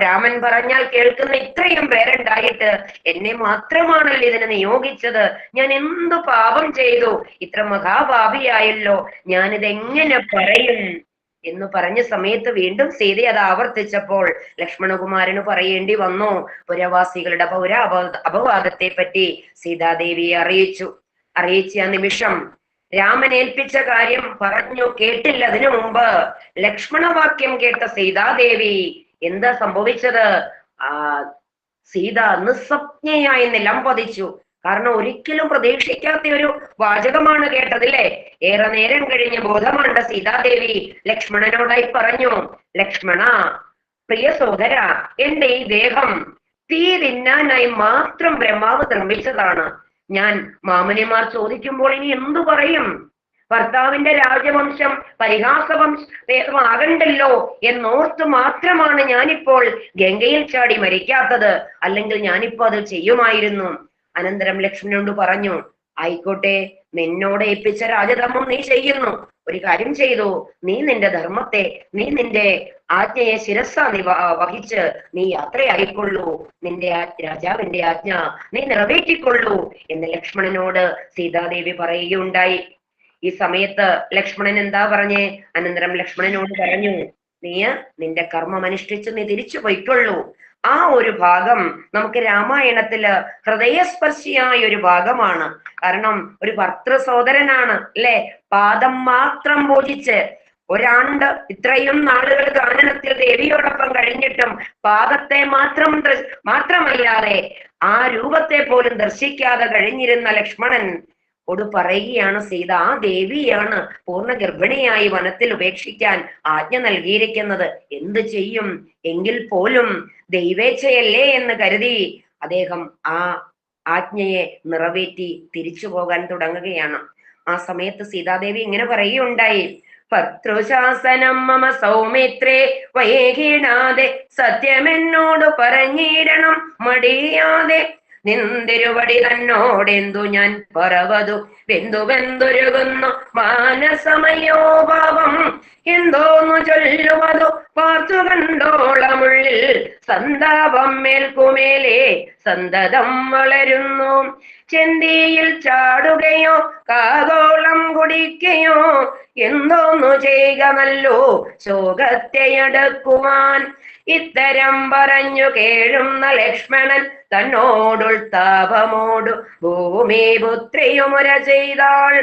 [SPEAKER 2] രാമൻ പറഞ്ഞാൽ കേൾക്കുന്ന ഇത്രയും പേരുണ്ടായിട്ട് എന്നെ മാത്രമാണല്ലോ ഇതിനെ നിയോഗിച്ചത്. ഞാൻ എന്തു പാപം ചെയ്തു, ഇത്ര മഹാഭാവിയായല്ലോ, ഞാനിതെങ്ങനെ പറയും എന്ന് പറഞ്ഞ സമയത്ത് വീണ്ടും സീത അത് ആവർത്തിച്ചപ്പോൾ ലക്ഷ്മണകുമാരന് പറയേണ്ടി വന്നു. പുരവാസികളുടെ അപവാദത്തെ പറ്റി സീതാദേവിയെ അറിയിച്ച ആ നിമിഷം രാമൻ ഏൽപ്പിച്ച കാര്യം പറഞ്ഞു കേട്ടില്ല. അതിനു മുമ്പ് ലക്ഷ്മണവാക്യം കേട്ട സീതാദേവി എന്താ സംഭവിച്ചത്? സീത നിസ്സജ്ഞയായി നിലം പതിച്ചു. കാരണം ഒരിക്കലും പ്രതീക്ഷിക്കാത്ത ഒരു വാചകമാണ് കേട്ടതില്ലേ. ഏറെ നേരം കഴിഞ്ഞ് ബോധമാണ്ട സീതാദേവി ലക്ഷ്മണനോടായി പറഞ്ഞു, ലക്ഷ്മണ പ്രിയ സോദര, എന്റെ ഈ ദേഹം തീ തിന്നാനായി മാത്രം ബ്രഹ്മാവ് നിർമ്മിച്ചതാണ്. ഞാൻ മാമനിമാർ ചോദിക്കുമ്പോൾ ഇനി എന്തു പറയും? ഭർത്താവിന്റെ രാജവംശം പരിഹാസവംശമാകണ്ടല്ലോ എന്നോർത്ത് മാത്രമാണ് ഞാനിപ്പോൾ ഗംഗയിൽ ചാടി മരിക്കാത്തത്, അല്ലെങ്കിൽ ഞാനിപ്പോ അത് ചെയ്യുമായിരുന്നു. അനന്തരം ലക്ഷ്മണനോട് പറഞ്ഞു, ആയിക്കോട്ടെ, നിന്നോട് ഏൽപ്പിച്ച രാജധർമ്മം നീ ചെയ്യുന്നു. ഒരു കാര്യം ചെയ്തു, നീ നിന്റെ ധർമ്മത്തെ, നീ നിന്റെ ആജ്ഞയെ ശിരസാ വഹിച്ച് നീ യാത്രയായിക്കൊള്ളൂ. നിന്റെ രാജാവിന്റെ ആജ്ഞ നീ നിറവേറ്റിക്കൊള്ളൂ എന്ന് ലക്ഷ്മണനോട് സീതാദേവി പറയുകയുണ്ടായി. ഈ സമയത്ത് ലക്ഷ്മണൻ എന്താ പറഞ്ഞേ? അനന്തരം ലക്ഷ്മണനോട് പറഞ്ഞു, നീ നിന്റെ കർമ്മം അനുഷ്ഠിച്ച് നീ തിരിച്ചു പൊയ്ക്കൊള്ളൂ. ആ ഒരു ഭാഗം നമുക്ക് രാമായണത്തില് ഹൃദയസ്പർശിയായ ഒരു ഭാഗമാണ്. കാരണം ഒരു ഭർത്തൃ സോദരനാണ് അല്ലെ, പാദം മാത്രം പൂജിച്ച് ഒരാണ്ട് ഇത്രയും നാളുകൾ കാനനത്തിൽ ദേവിയോടൊപ്പം കഴിഞ്ഞിട്ടും പാദത്തെ മാത്രമല്ലാതെ ആ രൂപത്തെ പോലും ദർശിക്കാതെ കഴിഞ്ഞിരുന്ന ലക്ഷ്മണൻ ഓട് പറയുകയാണ്, സീത ആ ദേവിയാണ് പൂർണ്ണ ഗർഭിണിയായി വനത്തിൽ ഉപേക്ഷിക്കാൻ ആജ്ഞ നൽകിയിരിക്കുന്നത്. എന്ത് ചെയ്യും? എങ്കിൽ പോലും ദൈവേച്ഛയല്ലേ എന്ന് കരുതി അദ്ദേഹം ആ ആജ്ഞയെ നിറവേറ്റി തിരിച്ചു പോകാൻ തുടങ്ങുകയാണ്. ആ സമയത്ത് സീതാദേവി ഇങ്ങനെ പറയുകയുണ്ടായി, ഭർത്തൃശാസനം മമ സൗമിത്രേ വൈകിടാതെ സത്യമെന്നോട് പറഞ്ഞിടണം മടിയാതെ. നിന്തിരുവടി തന്നോടെന്തു ഞാൻ പറവതു വെന്തുരുകുന്നു മാനസമയോഭാവം. എന്തോന്നു ചൊല്ലുവതു പാർത്തു കണ്ടോളമുള്ളിൽ സന്താപം മേൽക്കുമേലേ സന്തതം വളരുന്നു. ചെന്തിയിൽ ചാടുകയോ കാതോളം കുടിക്കയോ എന്തോന്നു ചെയ്യുക നല്ലോ ശോകത്തെ അടക്കുവാൻ. ഇത്തരം പറഞ്ഞു കേഴുന്ന ലക്ഷ്മണൻ തന്നോടുൾത്താപമോടു ഭൂമി പുത്രിയുമുര ചെയ്താൾ.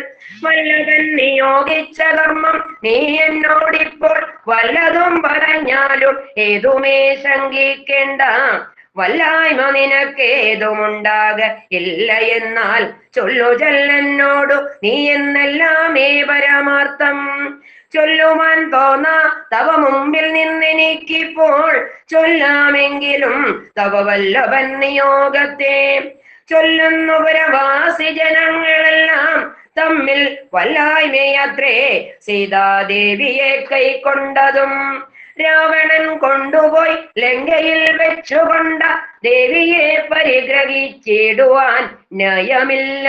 [SPEAKER 2] വല്ലതൻ നിയോഗിച്ച കർമ്മം നീ എന്നോടിപ്പോൾ വല്ലതും പറഞ്ഞാലും ഏതുമേ ശങ്കിക്കേണ്ട. വല്ലായ്മ നിനക്കേതുമുണ്ടാക ഇല്ല എന്നാൽ ചൊല്ലു ചൊല്ലെന്നോടു നീ എന്നെല്ലാമേ പരമാർത്ഥം. ചൊല്ലുവാൻ തോന്നാ തവ മുമ്പിൽ നിന്നെനിക്കിപ്പോൾ ചൊല്ലാമെങ്കിലും തവ വല്ലഭൻ നിയോഗത്തെ. ചൊല്ലുന്നു പുരവാസി ജനങ്ങളെല്ലാം തമ്മിൽ വല്ലായ്മയത്രേ സീതാദേവിയെ കൈക്കൊണ്ടതും. രാവണൻ കൊണ്ടുപോയി ലങ്കയിൽ വെച്ചുകൊണ്ട ദേവിയെ പരിഗ്രഹിച്ചിടുവാൻ ന്യായമില്ല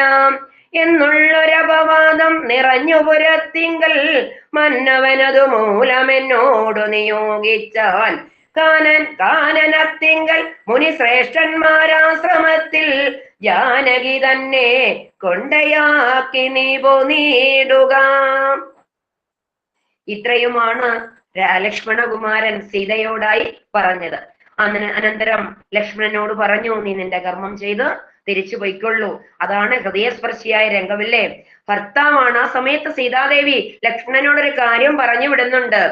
[SPEAKER 2] എന്നുള്ളൊരപവാദം നിറഞ്ഞു പുരത്തിങ്കൽ മന്നവനതു മൂലമെന്നോടു നിയോഗിച്ചാൽ. കാനനത്തിങ്കൽ മുനിശ്രേഷ്ഠന്മാരാശ്രമത്തിൽ ജാനകി തന്നെ കൊണ്ടയാക്കി നീ പോന്നിടുക. ഇത്രയുമാണ് ലക്ഷ്മണകുമാരൻ സീതയോടായി പറഞ്ഞത്. അനന്തരം ലക്ഷ്മണനോട് പറഞ്ഞു, നീ നിന്റെ കർമ്മം ചെയ്ത് തിരിച്ചു പൊയ്ക്കൊള്ളൂ. അതാണ് ഹൃദയസ്പർശിയായ രംഗമില്ലേ. ഭർത്താവാണ്. ആ സമയത്ത് സീതാദേവി ലക്ഷ്മണനോടൊരു കാര്യം പറഞ്ഞു വിടുന്നുണ്ട്.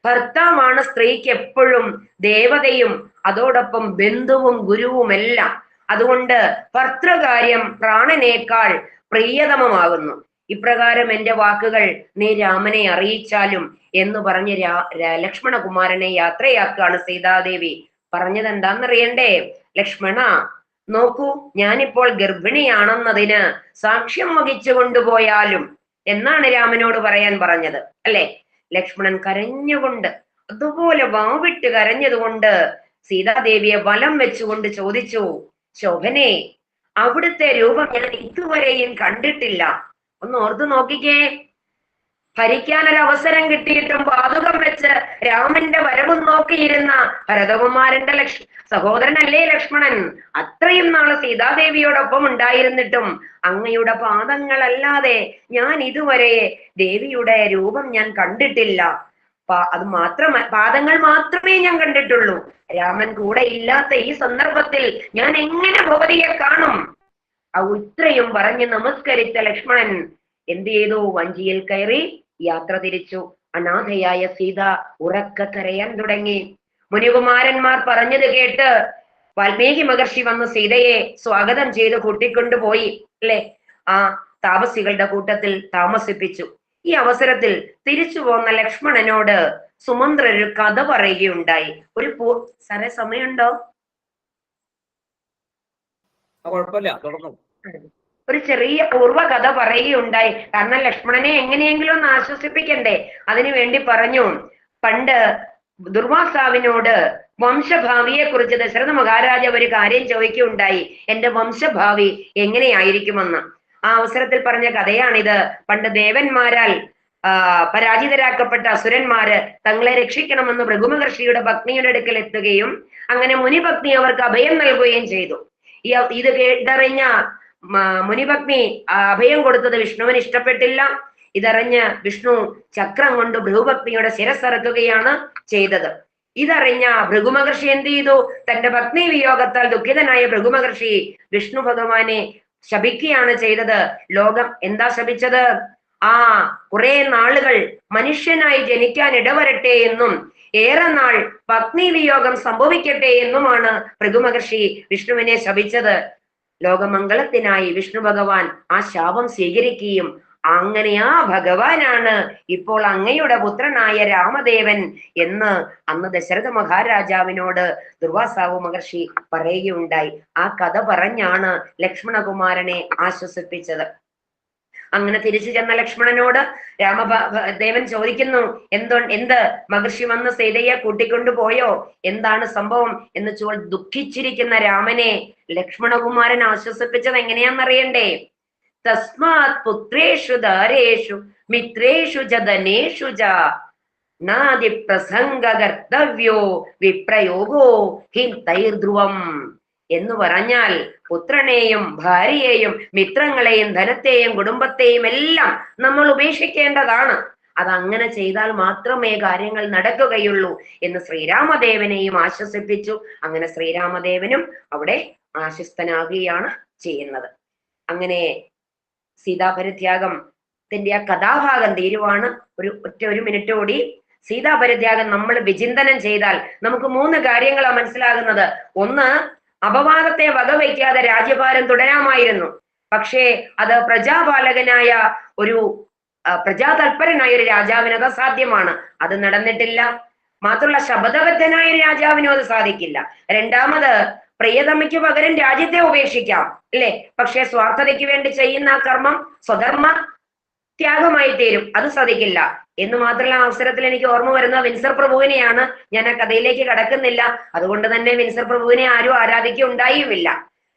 [SPEAKER 2] ഭർത്താവാണ് സ്ത്രീക്ക് എപ്പോഴും ദേവതയും അതോടൊപ്പം ബന്ധുവും ഗുരുവുമെല്ലാം. അതുകൊണ്ട് ഭർത്തൃകാര്യം പ്രാണനേക്കാൾ പ്രിയതമമാകുന്നു. ഇപ്രകാരം എന്റെ വാക്കുകൾ നീ രാമനെ അറിയിച്ചാലും എന്ന് പറഞ്ഞ് ലക്ഷ്മണകുമാരനെ യാത്രയാക്കാണ് സീതാദേവി. പറഞ്ഞത് എന്താണെന്നറിയണ്ടേ? ലക്ഷ്മണ നോക്കൂ, ഞാനിപ്പോൾ ഗർഭിണിയാണെന്നതിന് സാക്ഷ്യം വഹിച്ചു കൊണ്ടുപോയാലും എന്നാണ് രാമനോട് പറയാൻ പറഞ്ഞത് അല്ലെ. ലക്ഷ്മണൻ കരഞ്ഞുകൊണ്ട്, അതുപോലെ വാവിട്ട് കരഞ്ഞതുകൊണ്ട് സീതാദേവിയെ വലം വെച്ചുകൊണ്ട് ചോദിച്ചു, ശോഭനെ, അവിടുത്തെ രൂപം ഞാൻ ഇതുവരെയും കണ്ടിട്ടില്ല. ഒന്ന് ഓർത്തു നോക്കിക്കേ. ഭരിക്കാൻ ഒരു അവസരം കിട്ടിയിട്ടും പാതുകം വെച്ച് രാമന്റെ വരവും നോക്കിയിരുന്ന ഭരതകുമാരന്റെ സഹോദരനല്ലേ ലക്ഷ്മണൻ. അത്രയും നാള് സീതാദേവിയോടൊപ്പം ഉണ്ടായിരുന്നിട്ടും അങ്ങയുടെ പാദങ്ങളല്ലാതെ ഞാൻ ഇതുവരെ ദേവിയുടെ രൂപം ഞാൻ കണ്ടിട്ടില്ല. അത് പാദങ്ങൾ മാത്രമേ ഞാൻ കണ്ടിട്ടുള്ളൂ. രാമൻ കൂടെ ഇല്ലാത്ത ഈ സന്ദർഭത്തിൽ ഞാൻ എങ്ങനെ ഭഗവതിയെ കാണും? ഇത്രയും പറഞ്ഞ് നമസ്കരിച്ച ലക്ഷ്മണൻ എന്ത് ചെയ്തു? വഞ്ചിയിൽ കയറി യാത്ര തിരിച്ചു. അനാഥയായ സീത ഉറക്ക കരയാൻ തുടങ്ങി. മുനികുമാരന്മാർ പറഞ്ഞത് കേട്ട് വാൽമീകി മഹർഷി വന്ന് സീതയെ സ്വാഗതം ചെയ്ത് കൂട്ടിക്കൊണ്ടുപോയി അല്ലെ. ആ താപസികളുടെ കൂട്ടത്തിൽ താമസിപ്പിച്ചു. ഈ അവസരത്തിൽ തിരിച്ചു പോന്ന ലക്ഷ്മണനോട് സുമന്ത്ര ഒരു കഥ പറയുകയുണ്ടായി. സാറേ സമയമുണ്ടോ?
[SPEAKER 1] കുഴപ്പമില്ല, തുടർന്നു.
[SPEAKER 2] ഒരു ചെറിയ പൂർവ്വകഥ പറയുകയുണ്ടായി. കാരണം ലക്ഷ്മണനെ എങ്ങനെയെങ്കിലും ഒന്ന് ആശ്വസിപ്പിക്കണ്ടേ, അതിനു വേണ്ടി പറഞ്ഞു. പണ്ട് ദുർവാസാവിനോട് വംശഭാവിയെ കുറിച്ച് ദശരഥ മഹാരാജാവ് ഒരു കാര്യം ചോദിക്കുകയുണ്ടായി. എന്റെ വംശഭാവി എങ്ങനെയായിരിക്കുമെന്ന്. ആ അവസരത്തിൽ പറഞ്ഞ കഥയാണിത്. പണ്ട് ദേവന്മാരാൽ പരാജിതരാക്കപ്പെട്ട അസുരന്മാര് തങ്ങളെ രക്ഷിക്കണമെന്ന് ഭൃഗുമഹർഷിയുടെ പത്നിയുടെ അടുക്കൽ എത്തുകയും അങ്ങനെ മുനിപത്നി അവർക്ക് അഭയം നൽകുകയും ചെയ്തു. ഇത് കേട്ടറിഞ്ഞ മുനിപത്നി അഭയം കൊടുത്തത് വിഷ്ണുവിന് ഇഷ്ടപ്പെട്ടില്ല. ഇതറിഞ്ഞ് വിഷ്ണു ചക്രം കൊണ്ട് ഭൃഗുഭക്തിയുടെ ശിരസ്സറക്കുകയാണ് ചെയ്തത്. ഇതറിഞ്ഞ ഭൃഗുമഹർഷി എന്ത് ചെയ്തു? തന്റെ പത്നി വിയോഗത്താൽ ദുഃഖിതനായ ഭൃഗുമഹർഷി വിഷ്ണു ഭഗവാനെ ശപിക്കുകയാണ് ചെയ്തത്. ലോകം എന്താ ശപിച്ചത്? കുറെ നാളുകൾ മനുഷ്യനായി ജനിക്കാൻ ഇടവരട്ടെ എന്നും ഏറെ നാൾ പത്നി വിയോഗം സംഭവിക്കട്ടെ എന്നുമാണ് ഭൃഗുമഹർഷി വിഷ്ണുവിനെ ശപിച്ചത്. ലോകമംഗളത്തിനായി വിഷ്ണു ഭഗവാൻ ആ ശാപം സ്വീകരിക്കുകയും അങ്ങനെ ആ ഭഗവാനാണ് ഇപ്പോൾ അങ്ങയുടെ പുത്രനായ രാമദേവൻ എന്ന് അന്ന് ദശരഥ മഹാരാജാവിനോട് ദുർവാസാവ് മഹർഷി പറയുകയുണ്ടായി. ആ കഥ പറഞ്ഞാണ് ലക്ഷ്മണകുമാരനെ ആശ്വസിപ്പിച്ചത്. അങ്ങനെ തിരിച്ചു ചെന്ന ലക്ഷ്മണനോട് രാമദേവൻ ചോദിക്കുന്നു, എന്ത് മഹർഷി വന്ന് സീതയെ കൂട്ടിക്കൊണ്ടു പോയോ? എന്താണ് സംഭവം എന്ന് ദുഃഖിച്ചിരിക്കുന്ന രാമനെ ലക്ഷ്മണകുമാരൻ ആശ്വസിപ്പിച്ചത് എങ്ങനെയാണെന്നറിയണ്ടേ? തസ്മാത് പുത്രേഷു ദാരേഷു മിത്രേഷു ജദനേഷു ജ നാദി പ്രസംഗ കർത്തവ്യോ വിപ്രയോഗോ ഹിംതൈർധ്രുവം എന്ന് പറഞ്ഞാൽ പുത്രനെയും ഭാര്യയെയും മിത്രങ്ങളെയും ധനത്തെയും കുടുംബത്തെയും എല്ലാം നമ്മൾ ഉപേക്ഷിക്കേണ്ടതാണ്. അതങ്ങനെ ചെയ്താൽ മാത്രമേ കാര്യങ്ങൾ നടക്കുകയുള്ളൂ എന്ന് ശ്രീരാമദേവനെയും ആശ്വസിപ്പിച്ചു. അങ്ങനെ ശ്രീരാമദേവനും അവിടെ ആശ്വസ്തനാകുകയാണ് ചെയ്യുന്നത്. അങ്ങനെ സീതാപരിത്യാഗത്തിന്റെ ആ കഥാഭാഗം തീരുവാണ്. ഒരു മിനിറ്റ് കൂടി. സീതാപരിത്യാഗം നമ്മൾ വിചിന്തനം ചെയ്താൽ നമുക്ക് 3 കാര്യങ്ങളാണ് മനസ്സിലാകുന്നത്. ഒന്ന്, അപവാദത്തെ വകവയ്ക്കാതെ രാജ്യഭാരം തുടരാമായിരുന്നു. പക്ഷേ അത് പ്രജാപാലകനായ പ്രജാതൽപരനായ ഒരു രാജാവിന് അത് അസാധ്യമാണ്. അത് നടന്നിട്ടില്ല. മാത്രമല്ല ശബദബദ്ധനായ ഒരു രാജാവിനും അത് സാധിക്കില്ല. രണ്ടാമത്, പ്രിയതമയ്ക്ക് പകരം രാജ്യത്തെ ഉപേക്ഷിക്കാം അല്ലെ, പക്ഷെ സ്വാർത്ഥതയ്ക്ക് വേണ്ടി ചെയ്യുന്ന ആ കർമ്മം സ്വധർമ്മ ത്യാഗമായി തീരും, അത് സാധിക്കില്ല. എന്ന് മാത്രമല്ല അവസരത്തിൽ എനിക്ക് ഓർമ്മ വരുന്ന വിൻസർ പ്രഭുവിനെയാണ്. ഞാൻ ആ കഥയിലേക്ക് കടക്കുന്നില്ല. അതുകൊണ്ട് തന്നെ വിൻസർ പ്രഭുവിനെ ആരും ആരാധിക്കുണ്ടായുമില്ല.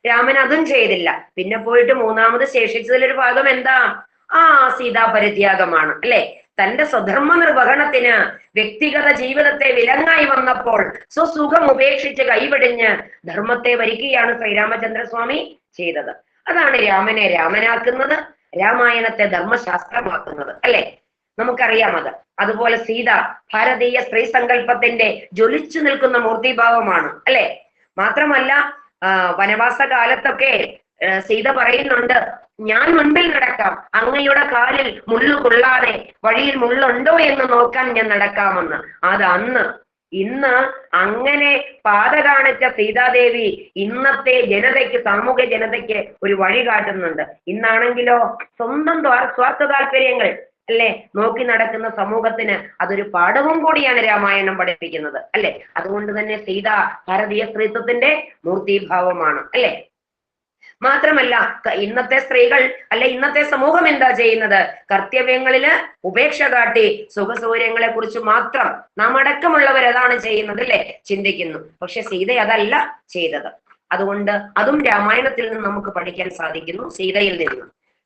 [SPEAKER 2] രാമൻ അതും ചെയ്തില്ല. പിന്നെ പോയിട്ട് മൂന്നാമത് ശേഷിച്ചതിലൊരു ഭാഗം എന്താ? സീതാപരിത്യാഗമാണ് അല്ലെ. തന്റെ സ്വധർമ്മ നിർവഹണത്തിന് വ്യക്തിഗത ജീവിതത്തെ വിലങ്ങായി വന്നപ്പോൾ സ്വസുഖം ഉപേക്ഷിച്ച് കൈവെടിഞ്ഞ് ധർമ്മത്തെ വരിക്കുകയാണ് ശ്രീരാമചന്ദ്രസ്വാമി ചെയ്തത്. അതാണ് രാമനെ രാമനാക്കുന്നത്, രാമായണത്തെ ധർമ്മശാസ്ത്രമാക്കുന്നത് അല്ലെ. നമുക്കറിയാം അത്. അതുപോലെ സീത ഭാരതീയ സ്ത്രീ സങ്കല്പത്തിന്റെ ജ്വലിച്ചു നിൽക്കുന്ന മൂർത്തിഭാവമാണ് അല്ലെ. മാത്രമല്ല വനവാസ കാലത്തൊക്കെ സീത പറയുന്നുണ്ട്, ഞാൻ മുൻപിൽ നടക്കാം, അങ്ങയുടെ കാലിൽ മുള്ളു കൊള്ളാതെ വഴിയിൽ മുള്ളുണ്ടോ എന്ന് നോക്കാൻ ഞാൻ നടക്കാമെന്ന്. അത് അന്ന്. ഇന്ന് അങ്ങനെ പാത കാണിച്ച സീതാദേവി ഇന്നത്തെ ജനതയ്ക്ക്, സാമൂഹ്യ ജനതയ്ക്ക് ഒരു വഴി കാട്ടുന്നുണ്ട്. ഇന്നാണെങ്കിലോ സ്വന്തം സ്വാർത്ഥ താല്പര്യങ്ങൾ അല്ലെ നോക്കി നടക്കുന്ന സമൂഹത്തിന് അതൊരു പാഠവും കൂടിയാണ് രാമായണം പഠിപ്പിക്കുന്നത് അല്ലെ. അതുകൊണ്ട് തന്നെ സീത ഭാരതീയ സ്ത്രീത്വത്തിന്റെ മൂർത്തിഭാവമാണ് അല്ലെ. മാത്രമല്ല ഇന്നത്തെ സ്ത്രീകൾ അല്ലെ ഇന്നത്തെ സമൂഹം എന്താ ചെയ്യുന്നത്? കർത്തവ്യങ്ങളില് ഉപേക്ഷ കാട്ടി സുഖസൗകര്യങ്ങളെ കുറിച്ച് മാത്രം നാം അടക്കമുള്ളവർ അതാണ് ചെയ്യുന്നത് അല്ലെ, ചിന്തിക്കുന്നു. പക്ഷെ സീത അതല്ല ചെയ്തത്. അതുകൊണ്ട് അതും രാമായണത്തിൽ നിന്ന് നമുക്ക് പഠിക്കാൻ സാധിക്കുന്നു, സീതയിൽ നിന്ന്.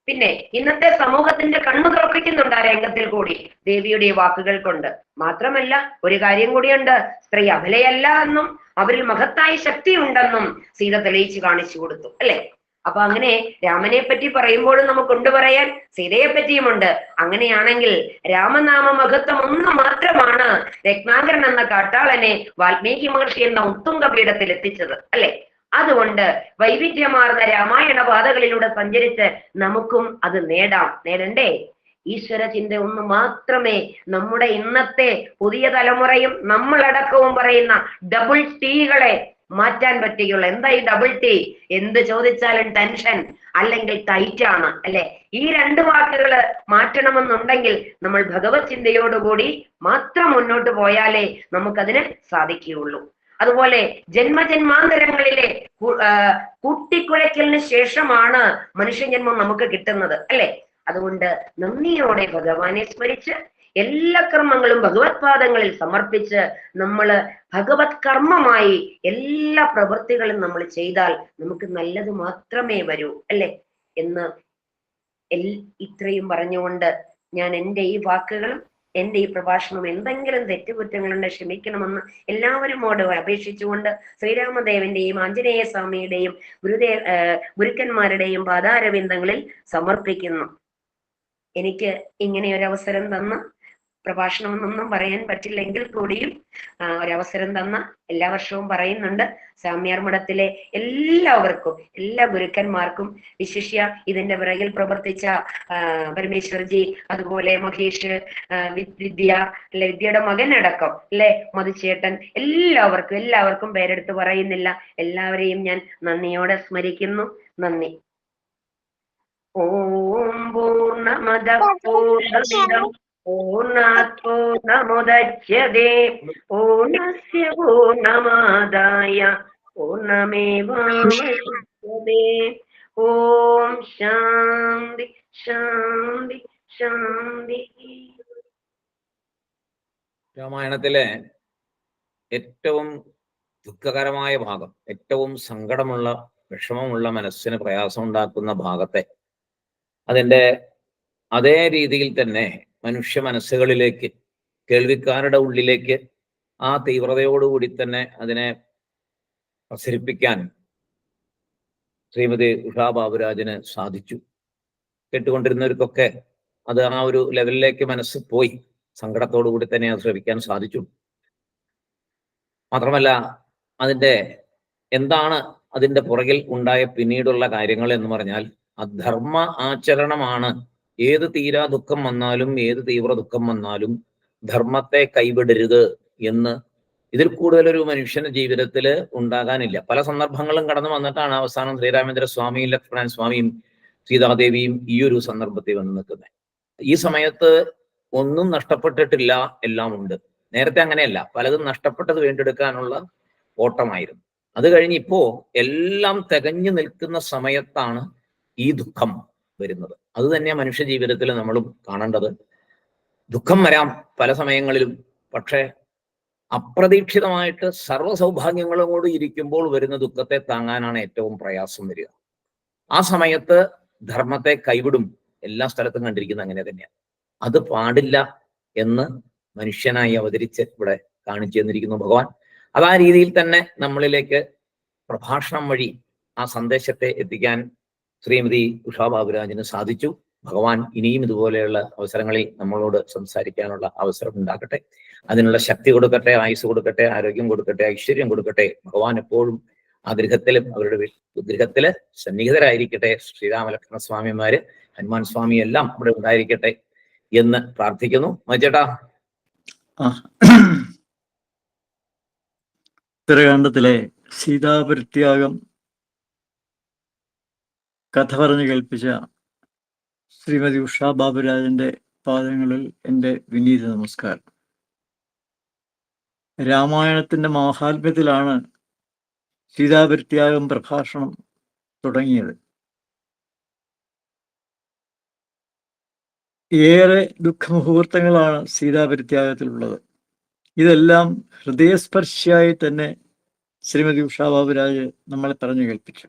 [SPEAKER 2] പിന്നെ ഇന്നത്തെ സമൂഹത്തിന്റെ കണ്ണു തുറപ്പിക്കുന്നുണ്ട് ആ രംഗത്തിൽ കൂടി ദേവിയുടെ വാക്കുകൾ കൊണ്ട്. മാത്രമല്ല ഒരു കാര്യം കൂടിയുണ്ട്, സ്ത്രീ അബലയല്ല എന്നും അവരിൽ മഹത്തായ ശക്തി ഉണ്ടെന്നും സീത തെളിയിച്ചു കാണിച്ചു കൊടുത്തു അല്ലെ. അപ്പൊ അങ്ങനെ രാമനെ പറ്റി പറയുമ്പോഴും നമുക്ക് കൊണ്ടുപറയാൻ സീതയെ പറ്റിയുമുണ്ട്. അങ്ങനെയാണെങ്കിൽ രാമനാമ മഹത്വം ഒന്ന് മാത്രമാണ് രത്നാകരൻ എന്ന കാട്ടാളനെ വാൽമീകി മഹർഷി എന്ന ഉത്തുംഗ പീഠത്തിൽ എത്തിച്ചത് അല്ലെ. അതുകൊണ്ട് വൈവിധ്യമാർന്ന രാമായണ പാതകളിലൂടെ സഞ്ചരിച്ച് നമുക്കും അത് നേടണ്ടേ? ഈശ്വര ചിന്ത ഒന്ന് മാത്രമേ നമ്മുടെ ഇന്നത്തെ പുതിയ തലമുറയും നമ്മളടക്കവും പറയുന്ന ഡബിൾ ടീകളെ മാറ്റാൻ പറ്റുകയുള്ളൂ. എന്താ ഈ ഡബിൾ ടീ? എന്ത് ചോദിച്ചാലും ടെൻഷൻ അല്ലെങ്കിൽ ടൈറ്റ് ആണ് അല്ലെ. ഈ 2 വാക്കുകള് മാറ്റണമെന്നുണ്ടെങ്കിൽ നമ്മൾ ഭഗവത് ചിന്തയോടുകൂടി മാത്രം മുന്നോട്ട് പോയാലേ നമുക്കതിന് സാധിക്കുകയുള്ളൂ. അതുപോലെ ജന്മജന്മാന്തരങ്ങളിലെ കൂട്ടിക്കുഴയ്ക്കലിന് ശേഷമാണ് മനുഷ്യജന്മം നമുക്ക് കിട്ടുന്നത് അല്ലെ. അതുകൊണ്ട് നന്ദിയോടെ ഭഗവാനെ സ്മരിച്ച് എല്ലാ കർമ്മങ്ങളും ഭഗവത് പാദങ്ങളിൽ സമർപ്പിച്ച് നമ്മൾ ഭഗവത് കർമ്മമായി എല്ലാ പ്രവൃത്തികളും നമ്മൾ ചെയ്താൽ നമുക്ക് നല്ലത് മാത്രമേ വരൂ അല്ലെ എന്ന് ഇത്രയും പറഞ്ഞുകൊണ്ട് ഞാൻ എൻ്റെ ഈ വാക്കുകളും എൻ്റെ ഈ പ്രഭാഷണം എന്തെങ്കിലും തെറ്റുകുറ്റങ്ങളുണ്ട് ക്ഷമിക്കണമെന്ന് എല്ലാവരുമോട് അപേക്ഷിച്ചുകൊണ്ട് ശ്രീരാമദേവന്റെയും ആഞ്ജനേയ സ്വാമിയുടെയും ഗുരുക്കന്മാരുടെയും പാദാരവിന്ദങ്ങളിൽ സമർപ്പിക്കുന്നു. എനിക്ക് ഇങ്ങനെ ഒരു അവസരം തന്ന, പ്രഭാഷണമെന്നൊന്നും പറയാൻ പറ്റില്ലെങ്കിൽ കൂടിയും ഒരവസരം തന്ന, എല്ലാ വർഷവും പറയുന്നുണ്ട്, സാമ്യാർ മഠത്തിലെ എല്ലാവർക്കും, എല്ലാ ഗുരുക്കന്മാർക്കും, വിശിഷ്യ ഇതിന്റെ പിറകിൽ പ്രവർത്തിച്ച പരമേശ്വർജി, അതുപോലെ മഹേഷ്, വിദ്യ അല്ലെ, വിദ്യയുടെ മകനടക്കം അല്ലെ, മധുചേട്ടൻ, എല്ലാവർക്കും പേരെടുത്ത് പറയുന്നില്ല, എല്ലാവരെയും ഞാൻ നന്ദിയോടെ സ്മരിക്കുന്നു. നന്ദി. ഓം പൂർണ്ണമദ പൂർണ്ണമിദം പൂർണ്ണാത് പൂർണ്ണമുദച്യതേ പൂർണ്ണസ്യ പൂർണ്ണമാദായ പൂർണ്ണമേവാവശിഷ്യതേ. ഓം ശാന്തി ശാന്തി ശാന്തി.
[SPEAKER 1] രാമായണത്തിലെ ഏറ്റവും ദുഃഖകരമായ ഭാഗം, ഏറ്റവും സങ്കടമുള്ള, വിഷമമുള്ള, മനസ്സിന് പ്രയാസം ഉണ്ടാക്കുന്ന ഭാഗത്തെ അതിൻ്റെ അതേ രീതിയിൽ തന്നെ മനുഷ്യ മനസ്സുകളിലേക്ക്, കേൾവിക്കാരുടെ ഉള്ളിലേക്ക് ആ തീവ്രതയോടുകൂടി തന്നെ അതിനെ പ്രസരിപ്പിക്കാൻ ശ്രീമതി ഉഷാ ബാബുരാജിന് സാധിച്ചു. കേട്ടുകൊണ്ടിരുന്നവർക്കൊക്കെ അത് ആ ഒരു ലെവലിലേക്ക് മനസ്സ് പോയി, സങ്കടത്തോടു കൂടി തന്നെ അത് ശ്രവിക്കാൻ സാധിച്ചു. മാത്രമല്ല അതിൻ്റെ എന്താണ് അതിൻ്റെ പുറകിൽ ഉണ്ടായ പിന്നീടുള്ള കാര്യങ്ങൾ എന്ന് പറഞ്ഞാൽ, അധർമ്മ ആചരണമാണ്. ഏത് തീരാ ദുഃഖം വന്നാലും, ഏത് തീവ്ര ദുഃഖം വന്നാലും ധർമ്മത്തെ കൈവിടരുത് എന്ന് ഇതിൽ കൂടുതലൊരു മനുഷ്യന്റെ ജീവിതത്തിൽ ഉണ്ടാകാനില്ല. പല സന്ദർഭങ്ങളും കടന്നു വന്നിട്ടാണ് അവസാനം ശ്രീരാമേന്ദ്ര സ്വാമിയും ലക്ഷ്മണൻ സ്വാമിയും സീതാദേവിയും ഈ ഒരു സന്ദർഭത്തിൽ വന്ന് നിൽക്കുന്നത്. ഈ സമയത്ത് ഒന്നും നഷ്ടപ്പെട്ടിട്ടില്ല, എല്ലാം ഉണ്ട്. നേരത്തെ അങ്ങനെയല്ല, പലതും നഷ്ടപ്പെട്ടത് വീണ്ടെടുക്കാനുള്ള ഓട്ടമായിരുന്നു. അത് കഴിഞ്ഞ് ഇപ്പോ എല്ലാം തികഞ്ഞു നിൽക്കുന്ന സമയത്താണ് ഈ ദുഃഖം വരുന്നത്. അത് തന്നെ മനുഷ്യ ജീവിതത്തിൽ നമ്മളും കാണേണ്ടത്. ദുഃഖം വരാം പല സമയങ്ങളിലും, പക്ഷേ അപ്രതീക്ഷിതമായിട്ട് സർവ്വ സൗഭാഗ്യങ്ങളും കൂടി ഇരിക്കുമ്പോൾ വരുന്ന ദുഃഖത്തെ താങ്ങാനാണ് ഏറ്റവും പ്രയാസം വരിക. ആ സമയത്ത് ധർമ്മത്തെ കൈവിടും. എല്ലാ സ്ഥലത്തും കണ്ടിരിക്കുന്നത് അങ്ങനെ തന്നെയാണ്. അത് പാടില്ല എന്ന് മനുഷ്യനായി അവതരിച്ച് ഇവിടെ കാണിച്ചു തന്നിരിക്കുന്നു ഭഗവാൻ. അത് ആ രീതിയിൽ തന്നെ നമ്മളിലേക്ക് പ്രഭാഷണം വഴി ആ സന്ദേശത്തെ എത്തിക്കാൻ ശ്രീമതി ഉഷാ ബാബുരാജിന് സാധിച്ചു. ഭഗവാൻ ഇനിയും ഇതുപോലെയുള്ള അവസരങ്ങളിൽ നമ്മളോട് സംസാരിക്കാനുള്ള അവസരം ഉണ്ടാക്കട്ടെ. അതിനുള്ള ശക്തി കൊടുക്കട്ടെ, ആയുസ് കൊടുക്കട്ടെ, ആരോഗ്യം കൊടുക്കട്ടെ, ഐശ്വര്യം കൊടുക്കട്ടെ. ഭഗവാൻ എപ്പോഴും ആ ഗൃഹത്തിലും അവരുടെ ഗൃഹത്തില് സന്നിഹിതരായിരിക്കട്ടെ. ശ്രീരാമലക്ഷ്മണ സ്വാമിമാര്, ഹനുമാൻ സ്വാമി എല്ലാം ഇവിടെ ഉണ്ടായിരിക്കട്ടെ എന്ന് പ്രാർത്ഥിക്കുന്നു. മജേട്ടാ,
[SPEAKER 3] ഉത്തരകാണ്ഡത്തിലെ സീതാപരിത്യാഗം കഥ പറഞ്ഞു കേൾപ്പിച്ച ശ്രീമതി ഉഷാ ബാബുരാജന്റെ പാദങ്ങളിൽ എൻ്റെ വിനീത നമസ്കാരം. രാമായണത്തിന്റെ മാഹാത്മ്യത്തിലാണ് സീതാപരിത്യാഗം പ്രഭാഷണം തുടങ്ങിയത്. ഏറെ ദുഃഖമുഹൂർത്തങ്ങളാണ് സീതാപരിത്യാഗത്തിലുള്ളത്. ഇതെല്ലാം ഹൃദയസ്പർശിയായി തന്നെ ശ്രീമതി ഉഷാ ബാബുരാജ് നമ്മളെ പറഞ്ഞു കേൾപ്പിച്ചു.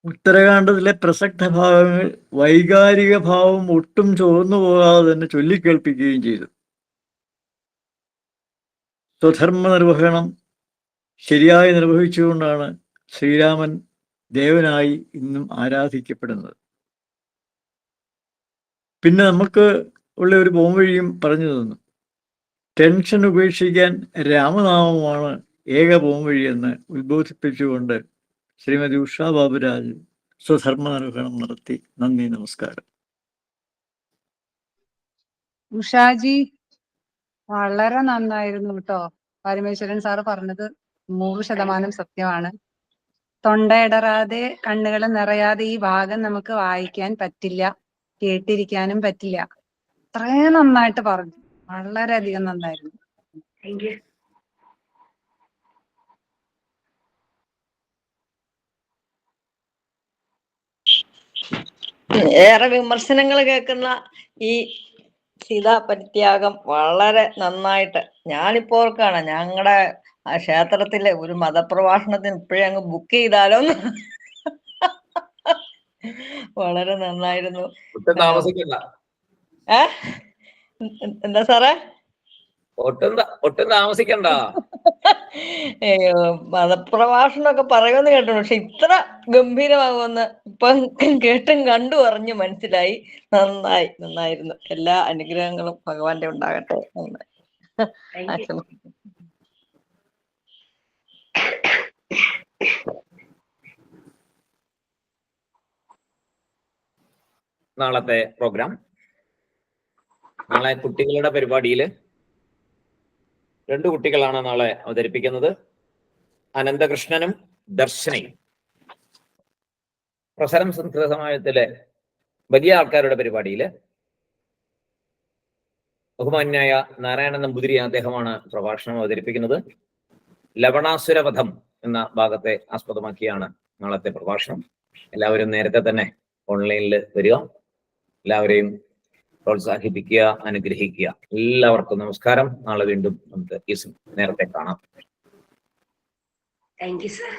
[SPEAKER 3] ഉത്തരകാണ്ഡത്തിലെ പ്രസക്ത ഭാഗങ്ങൾ വൈകാരിക ഭാവം ഒട്ടും ചോർന്നു പോകാതെ തന്നെ ചൊല്ലിക്കേൾപ്പിക്കുകയും ചെയ്തു. സ്വധർമ്മ നിർവഹണം ശരിയായി നിർവഹിച്ചുകൊണ്ടാണ് ശ്രീരാമൻ ദേവനായി ഇന്നും ആരാധിക്കപ്പെടുന്നത്. പിന്നെ നമുക്ക് ഉള്ള ഒരു പോംവഴിയും പറഞ്ഞു തന്നു. ടെൻഷൻ ഉപേക്ഷിക്കാൻ രാമനാമമാണ് ഏക പോംവഴിയെന്ന് ഉദ്ബോധിപ്പിച്ചുകൊണ്ട് ശ്രീമതി ഉഷാ ബാബുരാജ് സ്വധർമ്മ നിർവഹണം നടത്തി. നന്ദി, നമസ്കാരം.
[SPEAKER 4] ഉഷാജി വളരെ നന്നായിരുന്നു കേട്ടോ. പരമേശ്വരൻ സാറ് പറഞ്ഞത് 100% സത്യമാണ്. തൊണ്ടയിടറാതെ കണ്ണുകൾ നിറയാതെ ഈ ഭാഗം നമുക്ക് വായിക്കാൻ പറ്റില്ല, കേട്ടിരിക്കാനും പറ്റില്ല. അത്രയും നന്നായിട്ട് പറഞ്ഞു, വളരെയധികം നന്നായിരുന്നു.
[SPEAKER 2] Thank you.
[SPEAKER 5] ഏറെ വിമർശനങ്ങൾ കേൾക്കുന്ന ഈ സീതാപരിത്യാഗം വളരെ നന്നായിട്ട്, ഞാനിപ്പോ ഓർക്കാണ് ഞങ്ങളുടെ ആ ക്ഷേത്രത്തിലെ ഒരു മതപ്രഭാഷണത്തിന് ഇപ്പോഴേ അങ്ങ് ബുക്ക് ചെയ്താലോ. വളരെ നന്നായിരുന്നു.
[SPEAKER 1] താമസിക്കണ്ട.
[SPEAKER 5] എന്താ സാറേ?
[SPEAKER 1] ഒട്ടും താമസിക്കണ്ട.
[SPEAKER 5] മതപ്രഭാഷണമൊക്കെ പറയുമെന്ന് കേട്ടു, പക്ഷെ ഇത്ര ഗംഭീരമാകുമെന്ന് ഇപ്പം കേട്ടും കണ്ടു അറിഞ്ഞു മനസ്സിലായി. നന്നായിരുന്നു. എല്ലാ അനുഗ്രഹങ്ങളും ഭഗവാന്റെ ഉണ്ടാകട്ടെ എന്ന് ആശംസിക്കുന്നു.
[SPEAKER 1] നാളത്തെ പ്രോഗ്രാം, നാളെ കുട്ടികളുടെ പരിപാടിയിൽ 2 കുട്ടികളാണ് നാളെ അവതരിപ്പിക്കുന്നത്. അനന്തകൃഷ്ണനും ദർശനയും. പ്രസരം സംസ്കൃത സമാജത്തിലെ വലിയ ആൾക്കാരുടെ പരിപാടിയിൽ ബഹുമാന്യായ നാരായണ നമ്പൂതിരി അദ്ദേഹമാണ് പ്രഭാഷണം അവതരിപ്പിക്കുന്നത്. ലവണാസുരവധം എന്ന ഭാഗത്തെ ആസ്പദമാക്കിയാണ് നാളത്തെ പ്രഭാഷണം. എല്ലാവരും നേരത്തെ തന്നെ ഓൺലൈനിൽ വരിക. എല്ലാവരെയും പ്രോത്സാഹിപ്പിക്കുക, അനുഗ്രഹിക്കുക. എല്ലാവർക്കും നമസ്കാരം. നാളെ വീണ്ടും നമുക്ക് ഈ നേരത്തെ കാണാം.
[SPEAKER 2] Thank you sir.